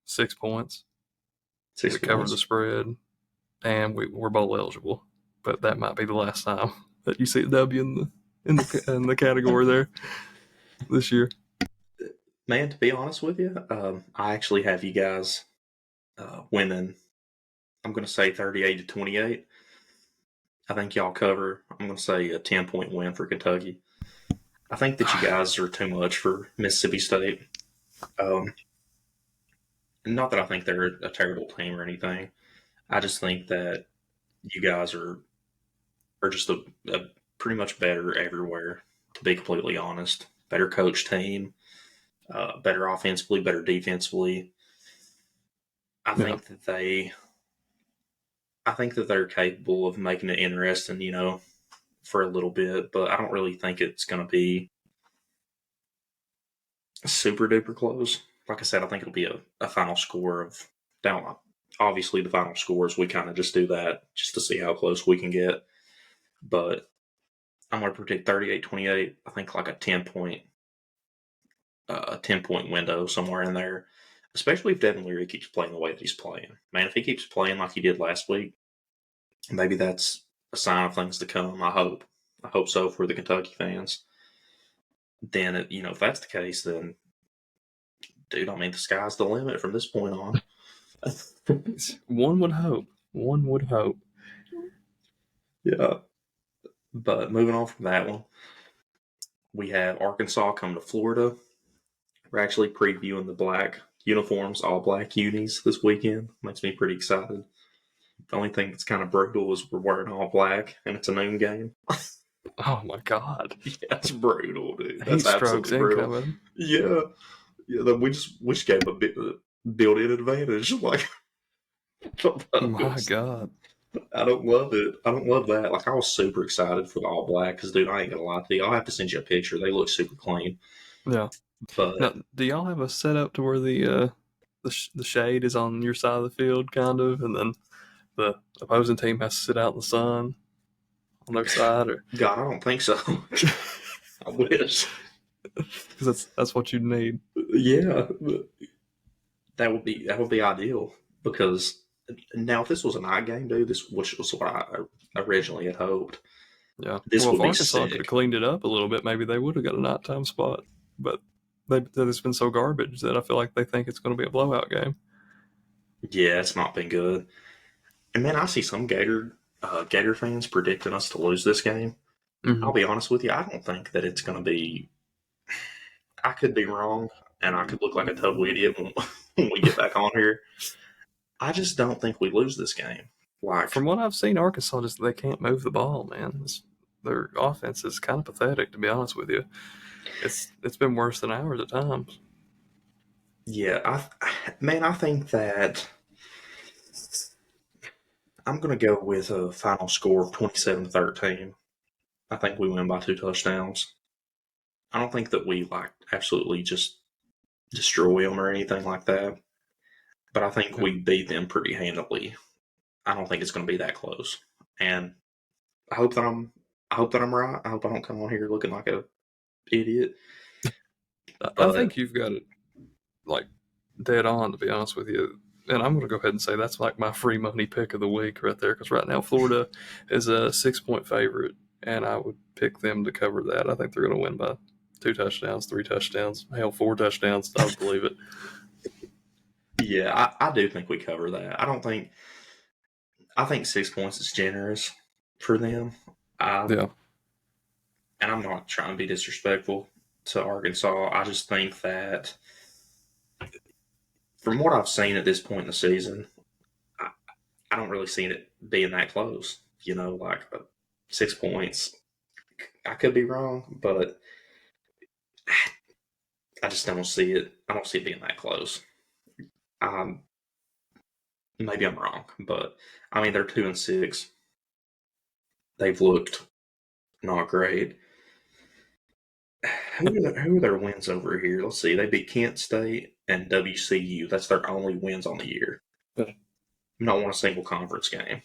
Speaker 2: 6 points.
Speaker 1: Six
Speaker 2: We cover
Speaker 1: points.
Speaker 2: the spread, and we're bowl eligible. But that might be the last time that you see a W in the category there this year.
Speaker 1: Man, to be honest with you, I actually have you guys winning. I'm going to say 38-28. I think y'all cover. I'm going to say a 10-point win for Kentucky. I think that you guys are too much for Mississippi State. Not that I think they're a terrible team or anything. I just think that you guys are just a pretty much better everywhere. To be completely honest, better coach team, better offensively, better defensively. I
Speaker 2: Yeah,
Speaker 1: think that they, I think that they're capable of making it interesting, for a little bit. But I don't really think it's going to be super duper close. Like I said, I think it'll be a final score of down. obviously the final scores, we kind of just do that just to see how close we can get. But I'm going to predict 38-28. I think like a 10 point window somewhere in there, especially if Devin Leary keeps playing the way that he's playing. Man, if he keeps playing like he did last week, maybe that's a sign of things to come. I hope. I hope so for the Kentucky fans. Then, if that's the case, then, dude, I mean, the sky's the limit from this point on.
Speaker 2: One would hope. One would hope.
Speaker 1: Yeah. But moving on from that one, we have Arkansas come to Florida. We're actually previewing the black uniforms, all black unis this weekend. Makes me pretty excited. The only thing that's kind of brutal is we're wearing all black and it's a noon game.
Speaker 2: Oh my God.
Speaker 1: Yeah, that's brutal, dude.
Speaker 2: Heat
Speaker 1: That's
Speaker 2: strokes
Speaker 1: absolutely brutal.
Speaker 2: incoming.
Speaker 1: Yeah. Yeah, we just gave a bit of built-in advantage. Like,
Speaker 2: My God.
Speaker 1: I don't love it. I don't love that. Like, I was super excited for the all black because, dude, I ain't gonna lie to you. I'll have to send you a picture. They look super clean.
Speaker 2: Yeah.
Speaker 1: But
Speaker 2: Now, do y'all have a setup to where the shade is on your side of the field, kind of, and then the opposing team has to sit out in the sun on their side, or
Speaker 1: God, I don't think so. I wish.
Speaker 2: because that's what you need.
Speaker 1: Yeah, that would be ideal because now if this was a night game, dude, which was what I originally had hoped.
Speaker 2: Yeah.
Speaker 1: This
Speaker 2: Well,
Speaker 1: would
Speaker 2: if
Speaker 1: be
Speaker 2: Arkansas could
Speaker 1: sick.
Speaker 2: have cleaned it up a little bit, maybe they would have got a nighttime spot. But it's been so garbage that I feel like they think it's going to be a blowout game.
Speaker 1: Yeah, it's not been good. And man, I see some Gator fans predicting us to lose this game.
Speaker 2: Mm-hmm.
Speaker 1: I'll be honest with you, I don't think that it's going to be. I could be wrong, and I could look like a total idiot when we get back on here. I just don't think we lose this game. Like,
Speaker 2: From what I've seen, Arkansas they can't move the ball, man. Their offense is kind of pathetic, to be honest with you. It's been worse than ours at times.
Speaker 1: yeah, I think that I'm going to go with a final score of 27-13. I think we win by 2 touchdowns. I don't think that we like absolutely just destroy them or anything like that, but I think
Speaker 2: Yeah.
Speaker 1: we beat them pretty handily. I don't think it's going to be that close, and I hope that I'm I hope that I'm right. I hope I don't come on here looking like a idiot.
Speaker 2: I
Speaker 1: But
Speaker 2: think you've got it like dead on, to be honest with you. And I'm going to go ahead and say that's like my free money pick of the week right there, because right now Florida is a 6-point favorite, and I would pick them to cover that. I think they're going to win by 2 touchdowns, 3 touchdowns, hell, 4 touchdowns. I would believe it.
Speaker 1: yeah, I do think we cover that. I think 6 points is generous for them.
Speaker 2: Yeah.
Speaker 1: And I'm not trying to be disrespectful to Arkansas. I just think that from what I've seen at this point in the season, I, I don't really see it being that close. Like 6 points. I could be wrong, but I just don't see it. I don't see it being that close. Um, Maybe I'm wrong, but I mean they're 2-6. They've looked not great. Who are their wins over here? Let's see. They beat Kent State and WCU. That's their only wins on the year. Not won a single conference game.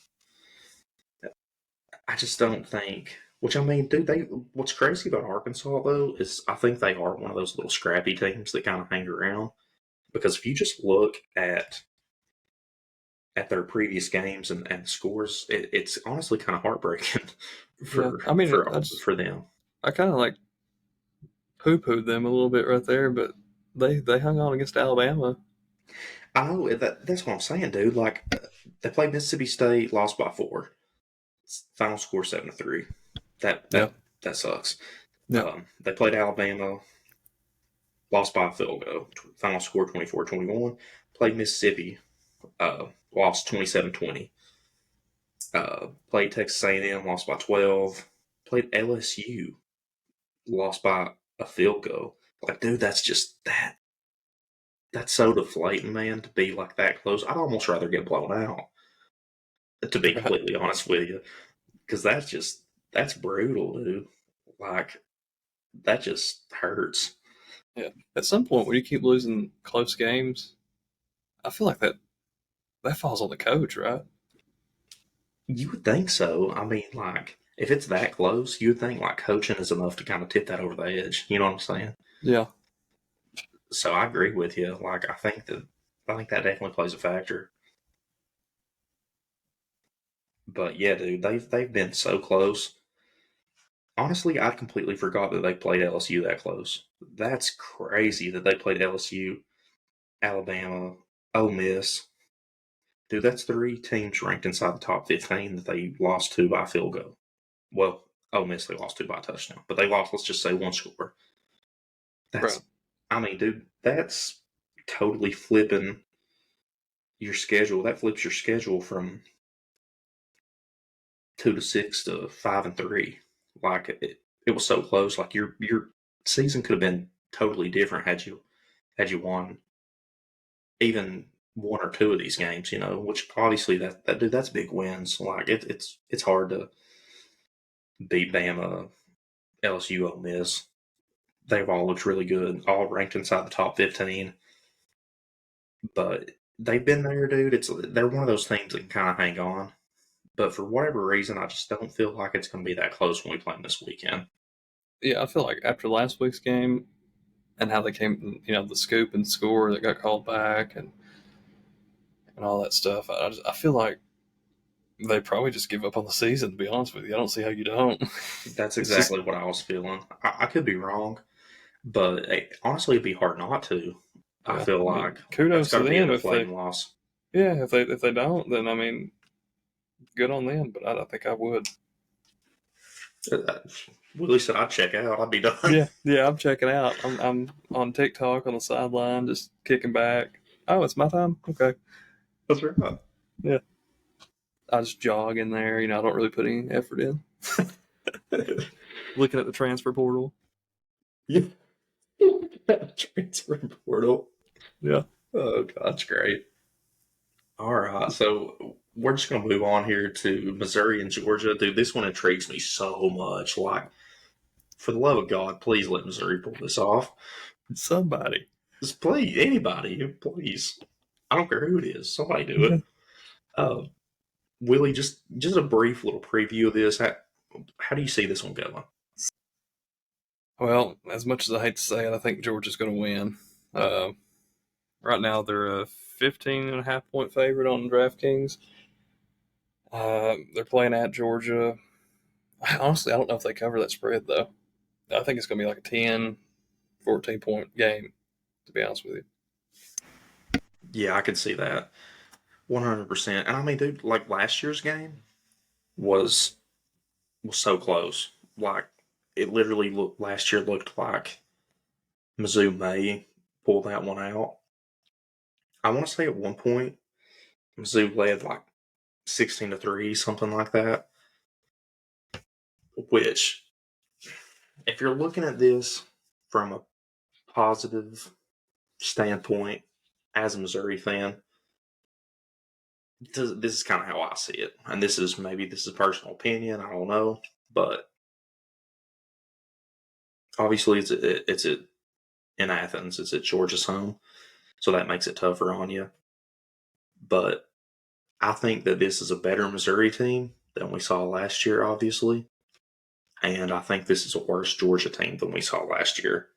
Speaker 1: I just don't think. Which I mean, dude, what's crazy about Arkansas though is I think they are one of those little scrappy teams that kind of hang around. Because if you just look at their previous games and scores, it's honestly kind of heartbreaking
Speaker 2: Yeah.
Speaker 1: for
Speaker 2: I mean,
Speaker 1: for them.
Speaker 2: I kind of like poo pooed them a little bit right there, but they hung on against Alabama.
Speaker 1: I know that's what I'm saying, dude. Like they played Mississippi State, lost by 4. Final score 7-3. That
Speaker 2: Yeah.
Speaker 1: that that sucks.
Speaker 2: Yeah.
Speaker 1: They played Alabama, lost by a field goal. Final score 24-21. Played Mississippi, lost 27-20. Played Texas A&M, lost by 12. Played LSU, lost by a field goal. Like, dude, that's just that. That's so deflating, man, to be like that close. I'd almost rather get blown out, to be
Speaker 2: Right.
Speaker 1: completely honest with you, because that's brutal, dude. Like, that just hurts.
Speaker 2: Yeah. At some point, when you keep losing close games, I feel like that that falls on the coach, right?
Speaker 1: You would think so. I mean, like, if it's that close, you would think, like, coaching is enough to kind of tip that over the edge. You know what I'm saying?
Speaker 2: Yeah.
Speaker 1: So I agree with you. Like, I think that definitely plays a factor. But yeah, dude, they've been so close. Honestly, I completely forgot that they played LSU that close. That's crazy that they played LSU, Alabama, Ole Miss. Dude, that's three teams ranked inside the top 15 that they lost to by a field goal. Well, Ole Miss they lost to by a touchdown, but they lost, let's just say, one score.
Speaker 2: Right.
Speaker 1: That's, I mean, dude, that's totally flipping your schedule. That flips your schedule from 2-6 to 5-3. Like it was so close. Like your season could have been totally different had you won even one or two of these games. You know, which obviously that dude that's big wins. Like it's hard to beat Bama, LSU, Ole Miss. They've all looked really good, all ranked inside the top 15. But they've been there, dude. They're one of those teams that can kind of hang on. But for whatever reason, I just don't feel like it's going to be that close when we play them this weekend.
Speaker 2: Yeah, I feel like after last week's game and how they came, the scoop and score that got called back and all that stuff, I feel like they probably just give up on the season. To be honest with you, I don't see how you don't.
Speaker 1: That's
Speaker 2: It's just
Speaker 1: exactly what I was feeling. I could be wrong, but honestly, it'd be hard not to. I
Speaker 2: yeah.
Speaker 1: feel
Speaker 2: I mean,
Speaker 1: like that's
Speaker 2: kudos
Speaker 1: got
Speaker 2: to
Speaker 1: to be a
Speaker 2: them if they
Speaker 1: deflating loss.
Speaker 2: yeah if they don't then I mean good on them. But I don't think I would.
Speaker 1: Uh, Willie said I'd check out. I'd be done.
Speaker 2: Yeah. I'm checking out. I'm on TikTok on the sideline, just kicking back. Oh, it's my time. Okay.
Speaker 1: That's right.
Speaker 2: Yeah. I just jog in there. I don't really put any effort in. Looking at the transfer portal.
Speaker 1: Yeah. Transfer portal.
Speaker 2: Yeah.
Speaker 1: Oh, God, that's great. All right, so we're just gonna move on here to Missouri and Georgia, dude. This one intrigues me so much. Like, for the love of God, please let Missouri pull this off.
Speaker 2: Somebody.
Speaker 1: Just please, anybody, please. I don't care who it is. Somebody do
Speaker 2: Yeah.
Speaker 1: it. Uh, Willie, just a brief little preview of this. How do you see this one going?
Speaker 2: Well, as much as I hate to say it, I think Georgia's going to win. Uh, right now, they're a 15.5 point favorite on DraftKings. They're playing at Georgia. Honestly, I don't know if they cover that spread, though. I think it's going to be like a 10, 14 point game, to be honest with you.
Speaker 1: Yeah, I could see that 100%. And I mean, dude, like last year's game was was so close. Like it literally looked last year looked like Mizzou may pull that one out. I want to say at one point Mizzou led like 16-3, something like that. Which, if you're looking at this from a positive standpoint as a Missouri fan, this is kind of how I see it. And this is personal opinion. I don't know, but obviously it's in Athens. It's at Georgia's home, so that makes it tougher on you. But I think that this is a better Missouri team than we saw last year, obviously. And I think this is a worse Georgia team than we saw last year.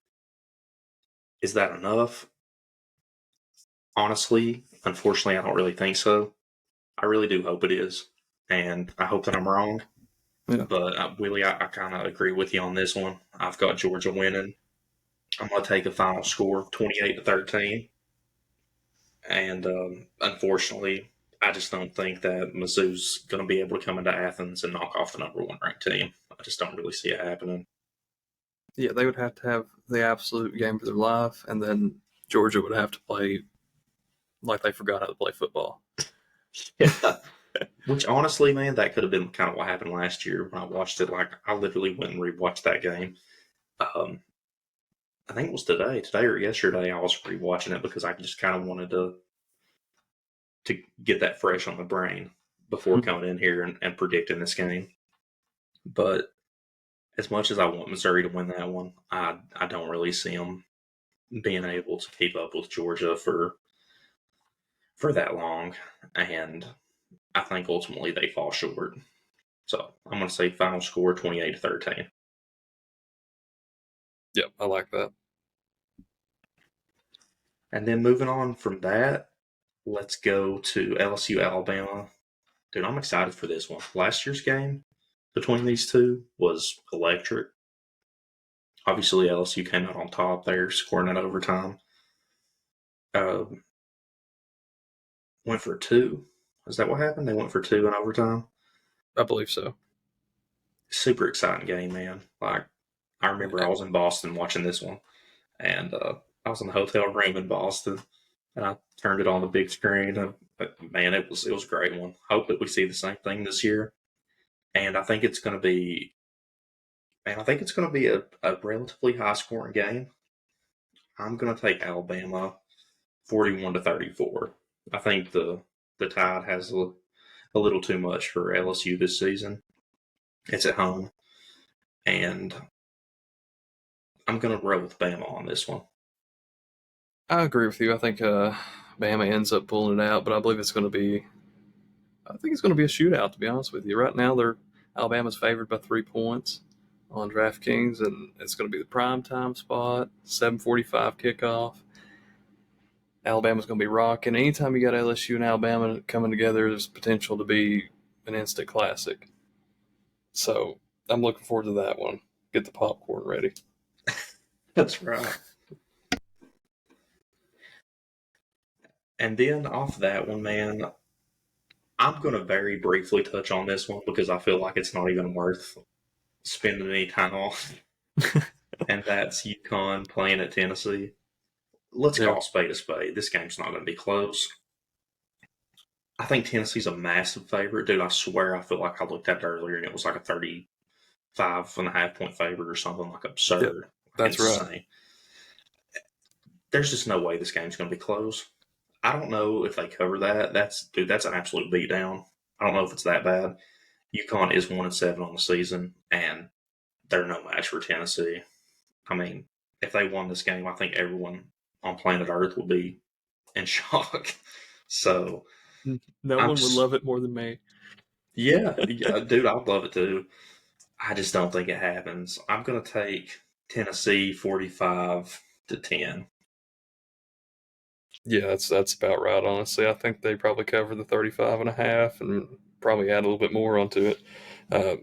Speaker 1: Is that enough? Honestly, unfortunately, I don't really think so. I really do hope it is. And I hope that I'm wrong.
Speaker 2: Yeah.
Speaker 1: But Willie, I kind of agree with you on this one. I've got Georgia winning. I'm going to take a final score of 28-13. And unfortunately, I just don't think that Mizzou's going to be able to come into Athens and knock off the number one ranked team. I just don't really see it happening.
Speaker 2: Yeah, they would have to have the absolute game of their life, and then Georgia would have to play like they forgot how to play football.
Speaker 1: Yeah. Which honestly, man, that could have been kind of what happened last year when I watched it. Like, I literally went and rewatched that game. Um, I think it was today or yesterday. I was rewatching it because I just kind of wanted to get that fresh on the brain before coming in here and predicting this game. But as much as I want Missouri to win that one, I don't really see them being able to keep up with Georgia for for that long, and I think ultimately they fall short. So I'm going to say final score 28-13.
Speaker 2: Yep, I like that.
Speaker 1: And then moving on from that, let's go to LSU Alabama. Dude, I'm excited for this one. Last year's game between these two was electric. Obviously, LSU came out on top there, scoring in overtime. Uh, went for two. Is that what happened? They went for two in overtime.
Speaker 2: I believe so.
Speaker 1: Super exciting game, man. Like, I remember
Speaker 2: Yeah.
Speaker 1: I was in Boston watching this one, and I was in the hotel room in Boston, and I turned it on the big screen. And man, it was a great one. Hope that we see the same thing this year, and I think it's going to be, man, I think it's going to be a relatively high scoring game. I'm going to take Alabama 41-34. I think the Tide has a little too much for LSU this season. It's at home, and I'm going to roll with Bama on this one.
Speaker 2: I agree with you. I think Bama ends up pulling it out, but I believe it's going to be. I think it's going to be a shootout. To be honest with you, right now Alabama's favored by 3 points on DraftKings, and it's going to be the prime time spot, 7:45 kickoff. Alabama's going to be rocking. Anytime you got LSU and Alabama coming together, there's potential to be an instant classic. So I'm looking forward to that one. Get the popcorn ready.
Speaker 1: That's right. And then off that one, man, I'm going to very briefly touch on this one because I feel like it's not even worth spending any time on. And that's UConn playing at Tennessee. Let's
Speaker 2: Yeah.
Speaker 1: call spade a spade. This game's not going to be close. I think Tennessee's a massive favorite. Dude, I swear I feel like I looked at it earlier and it was like a 35.5 point favorite or something like
Speaker 2: Yeah,
Speaker 1: absurd. Like
Speaker 2: that's right.
Speaker 1: insane. There's just no way this game's going to be close. I don't know if they cover that. That's an absolute beatdown. I don't know if it's that bad. UConn is 1-7 on the season, and they're no match for Tennessee. I mean, if they won this game, I think everyone on planet Earth would be in shock. So
Speaker 2: No
Speaker 1: I'm
Speaker 2: one would
Speaker 1: just,
Speaker 2: love it more than me.
Speaker 1: yeah, dude, I'd love it too. I just don't think it happens. I'm gonna take Tennessee 45-10.
Speaker 2: Yeah, that's about right, honestly. I think they probably cover the 35.5 and probably add a little bit more onto it. Uh,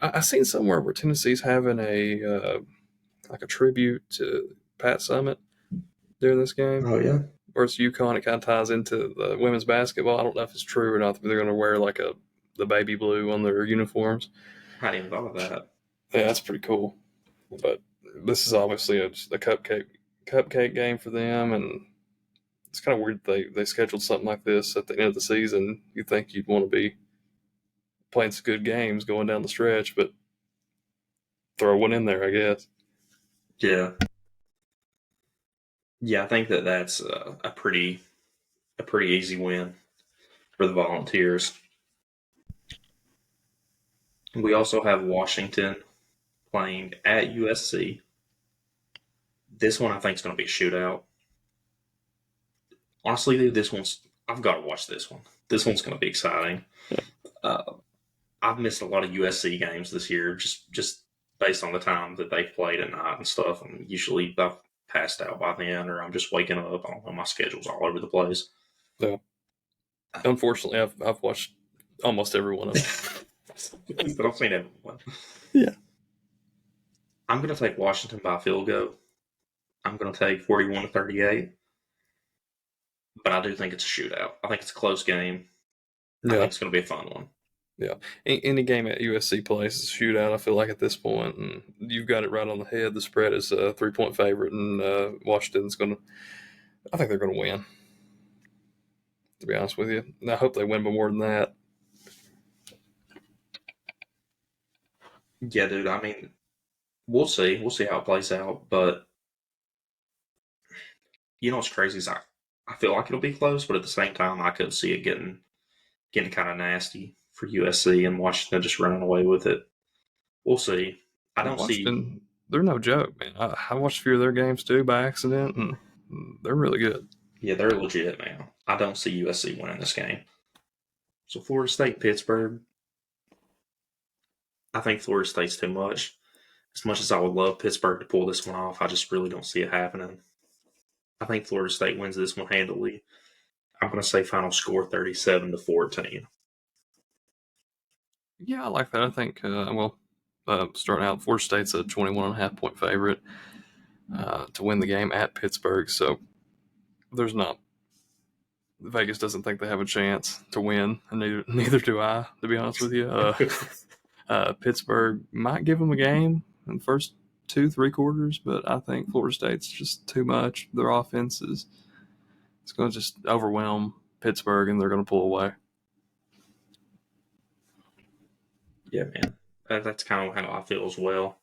Speaker 2: I seen somewhere where Tennessee's having a like a tribute to Pat Summit during this game.
Speaker 1: Oh yeah,
Speaker 2: Or it's UConn. It kind of ties into the women's basketball. I don't know if it's true or not, but they're going to wear like the baby blue on their uniforms.
Speaker 1: I hadn't even thought of that.
Speaker 2: Yeah, that's pretty cool. But this is obviously a cupcake game for them, and it's kind of weird they scheduled something like this at the end of the season. You think you'd want to be playing some good games going down the stretch, but throw one in there, I guess.
Speaker 1: Yeah, yeah, I think that's a pretty easy win for the Volunteers. We also have Washington playing at USC. This one I think is going to be a shootout. Honestly, dude, this one's I've got to watch this one. This one's going to be exciting. Uh, I've missed a lot of USC games this year, just based on the time that they've played at night and stuff. And usually I've passed out by then, or I'm just waking up. I don't know, my schedule's all over the place.
Speaker 2: So, unfortunately, I've watched almost every one of them.
Speaker 1: But I've seen everyone.
Speaker 2: Yeah.
Speaker 1: I'm going to take Washington by field goal. I'm going to take 41-38. But I do think it's a shootout. I think it's a close game. I think
Speaker 2: Yeah.
Speaker 1: it's going to be a fun one.
Speaker 2: Yeah, any game at USC plays is a shootout. I feel like at this point, and you've got it right on the head. The spread is a 3 point favorite, and Washington's going to. I think they're going to win. To be honest with you, and I hope they win by more than that.
Speaker 1: Yeah, dude. I mean, we'll see. We'll see how it plays out. But you know what's crazy is I feel like it'll be close, but at the same time, I could see it getting kind of nasty for USC and Washington just running away with it. We'll see. I don't see.
Speaker 2: Washington, they're no joke, man. I watched a few of their games too by accident, and they're really good.
Speaker 1: Yeah, they're legit now. I don't see USC winning this game. So Florida State, Pittsburgh. I think Florida State's too much. As much as I would love Pittsburgh to pull this one off, I just really don't see it happening. I think Florida State wins this one handily. I'm going to say final score 37-14.
Speaker 2: Yeah, I like that. I think, starting out, Florida State's a 21.5 point favorite to win the game at Pittsburgh. So there's not, Vegas doesn't think they have a chance to win, and neither do I, to be honest with you. Pittsburgh might give them a game in the first 2-3 quarters, but I think Florida State's just too much. Their offense is it's going to just overwhelm Pittsburgh, and they're going to pull away.
Speaker 1: Yeah, man. That's kind of how I feel as well.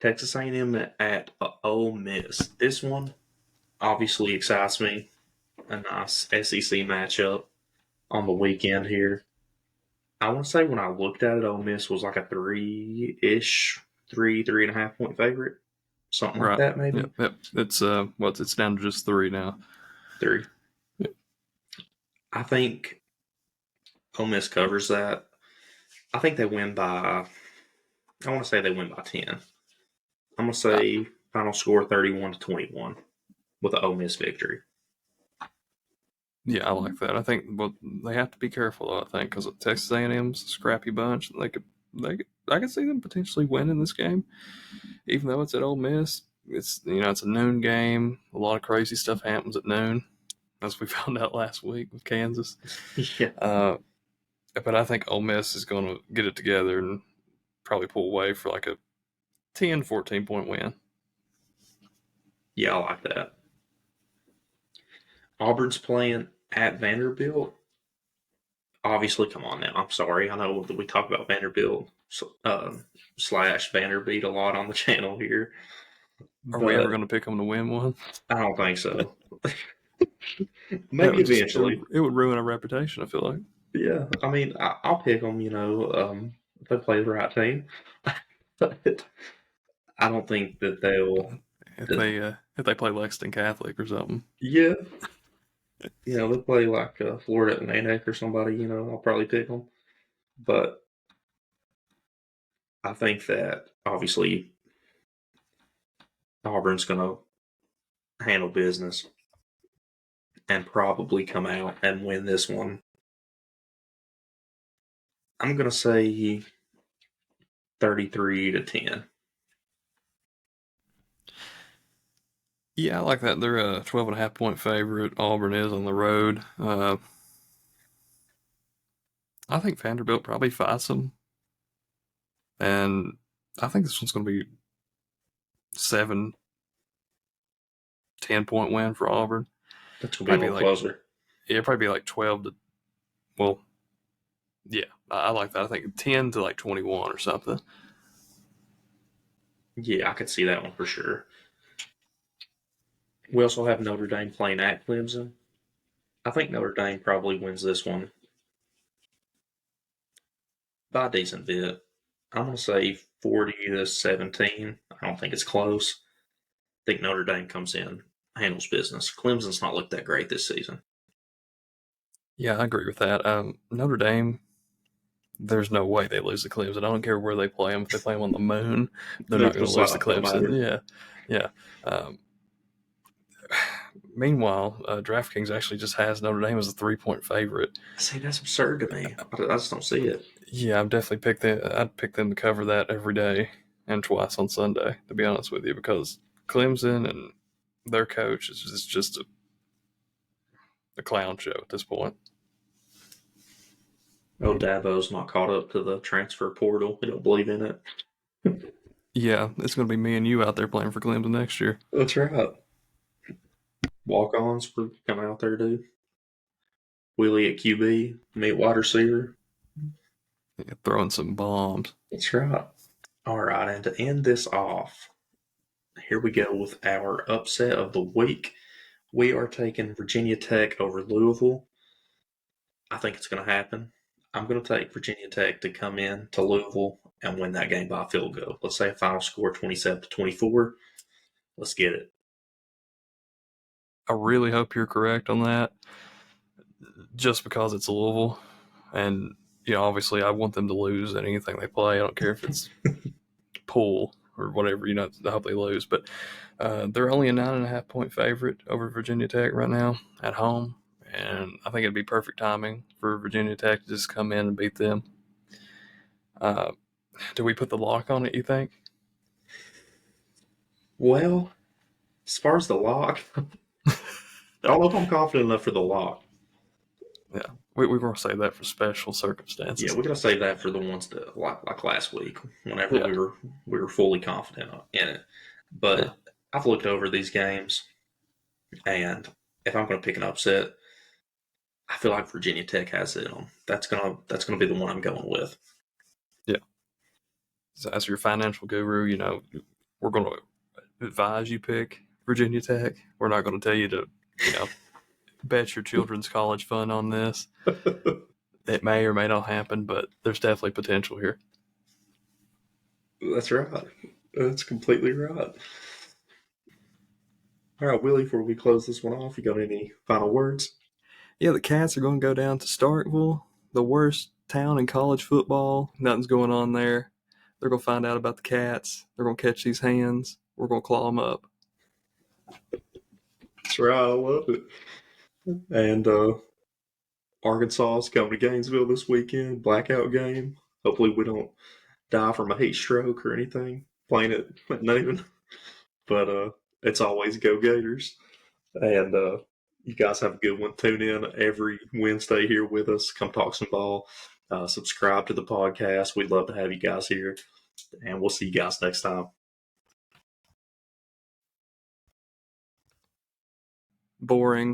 Speaker 1: Texas A&M at Ole Miss. This one obviously excites me. A nice SEC matchup on the weekend here. I want to say when I looked at it, Ole Miss was like a 3.5 point favorite, something like
Speaker 2: Right.
Speaker 1: that, maybe
Speaker 2: Yep. It's it's down to just 3 now.
Speaker 1: 3.
Speaker 2: Yep.
Speaker 1: I think Ole Miss covers that. I think they win by. I want to say they win by 10. I'm gonna say final score 31-21 with an Ole Miss victory.
Speaker 2: Yeah, I like that. I think, but they have to be careful though. I think because Texas A&M's a scrappy bunch. I could see them potentially winning this game, even though it's at Ole Miss. It's a noon game. A lot of crazy stuff happens at noon, as we found out last week with Kansas.
Speaker 1: Yeah.
Speaker 2: But I think Ole Miss is going to get it together and probably pull away for like a 10, 14 point win.
Speaker 1: Yeah, I like that. Auburn's playing at Vanderbilt. Obviously, come on now. I'm sorry. I know that we talk about Vanderbilt slash Vanderbeat a lot on the channel here,
Speaker 2: Are we ever
Speaker 1: but
Speaker 2: going to pick them to win one?
Speaker 1: I don't think so. Maybe eventually.
Speaker 2: It would ruin our reputation, I feel like.
Speaker 1: Yeah, I mean, I'll pick them. If they play the right team, but I don't think that they'll.
Speaker 2: If they play Lexington Catholic or something.
Speaker 1: Yeah, they play like Florida Atlantic or somebody. I'll probably pick them. But I think that obviously Auburn's going to handle business and probably come out and win this one. I'm going to say 33-10.
Speaker 2: Yeah, I like that. They're a 12.5 point favorite. Auburn is on the road. I think Vanderbilt probably fights them. And I think this one's going to be 7, 10 point win for Auburn.
Speaker 1: That's going to be a little closer.
Speaker 2: Yeah, probably be like 12 to, well, yeah, I like that. I think 10 to like 21 or something.
Speaker 1: Yeah, I could see that one for sure. We also have Notre Dame playing at Clemson. I think Notre Dame probably wins this one by a decent bit. I'm going to say 40-17. I don't think it's close. I think Notre Dame comes in, handles business. Clemson's not looked that great this season.
Speaker 2: Yeah, I agree with that. Notre Dame, there's no way they lose to Clemson. I don't care where they play them. If they play them on the moon, they're not going to lose to Clemson. Yeah. Meanwhile, DraftKings actually just has Notre Dame as a 3-point favorite.
Speaker 1: See, that's absurd to me. I just don't see it.
Speaker 2: Yeah, I'd pick them to cover that every day and twice on Sunday, to be honest with you, because Clemson and their coach is just a clown show at this point.
Speaker 1: Oh, Dabo's not caught up to the transfer portal. We don't believe in it.
Speaker 2: Yeah, it's going to be me and you out there playing for Clemson next year.
Speaker 1: That's right. Walk-ons for come out there, dude. Willie at QB, me at wide receiver.
Speaker 2: Yeah, throwing some bombs.
Speaker 1: That's right. All right, and to end this off, here we go with our upset of the week. We are taking Virginia Tech over Louisville. I think it's going to happen. I'm going to take Virginia Tech to come in to Louisville and win that game by a field goal. Let's say a final score 27-24. Let's get it.
Speaker 2: I really hope you're correct on that, just because it's Louisville, and obviously I want them to lose at anything they play. I don't care if it's pool or whatever. I hope they lose, but they're only a 9.5 point favorite over Virginia Tech right now at home, and I think it'd be perfect timing for Virginia Tech to just come in and beat them. Do we put the lock on it, you think?
Speaker 1: Well, as far as the lock, I don't know if I'm confident enough for the lock.
Speaker 2: Yeah, we're going to save that for special
Speaker 1: Yeah,
Speaker 2: circumstances.
Speaker 1: we gotta save that for the ones that like last week, whenever
Speaker 2: Yeah,
Speaker 1: we were fully confident in it.
Speaker 2: yeah.
Speaker 1: But I've looked over these games, and if I'm going to pick an upset, I feel like Virginia Tech has it on. That's gonna be the one I'm going with.
Speaker 2: Yeah. So as your financial guru, we're going to advise you pick Virginia Tech. We're not going to tell you to, bet your children's college fund on this. It may or may not happen, but there's definitely potential here.
Speaker 1: That's right. That's completely right. All right, Willie. Before we close this one off, you got any final words?
Speaker 2: Yeah, the Cats are going to go down to Starkville, the worst town in college football. Nothing's going on there. They're going to find out about the Cats. They're going to catch these hands. We're going to claw them up.
Speaker 1: That's right. I love it. And Arkansas is coming to Gainesville this weekend. Blackout game. Hopefully, we don't die from a heat stroke or anything playing it at noon. But it's always go Gators. And you guys have a good one. Tune in every Wednesday here with us. Come talk some ball. Subscribe to the podcast. We'd love to have you guys here. And we'll see you guys next time.
Speaker 2: Boring.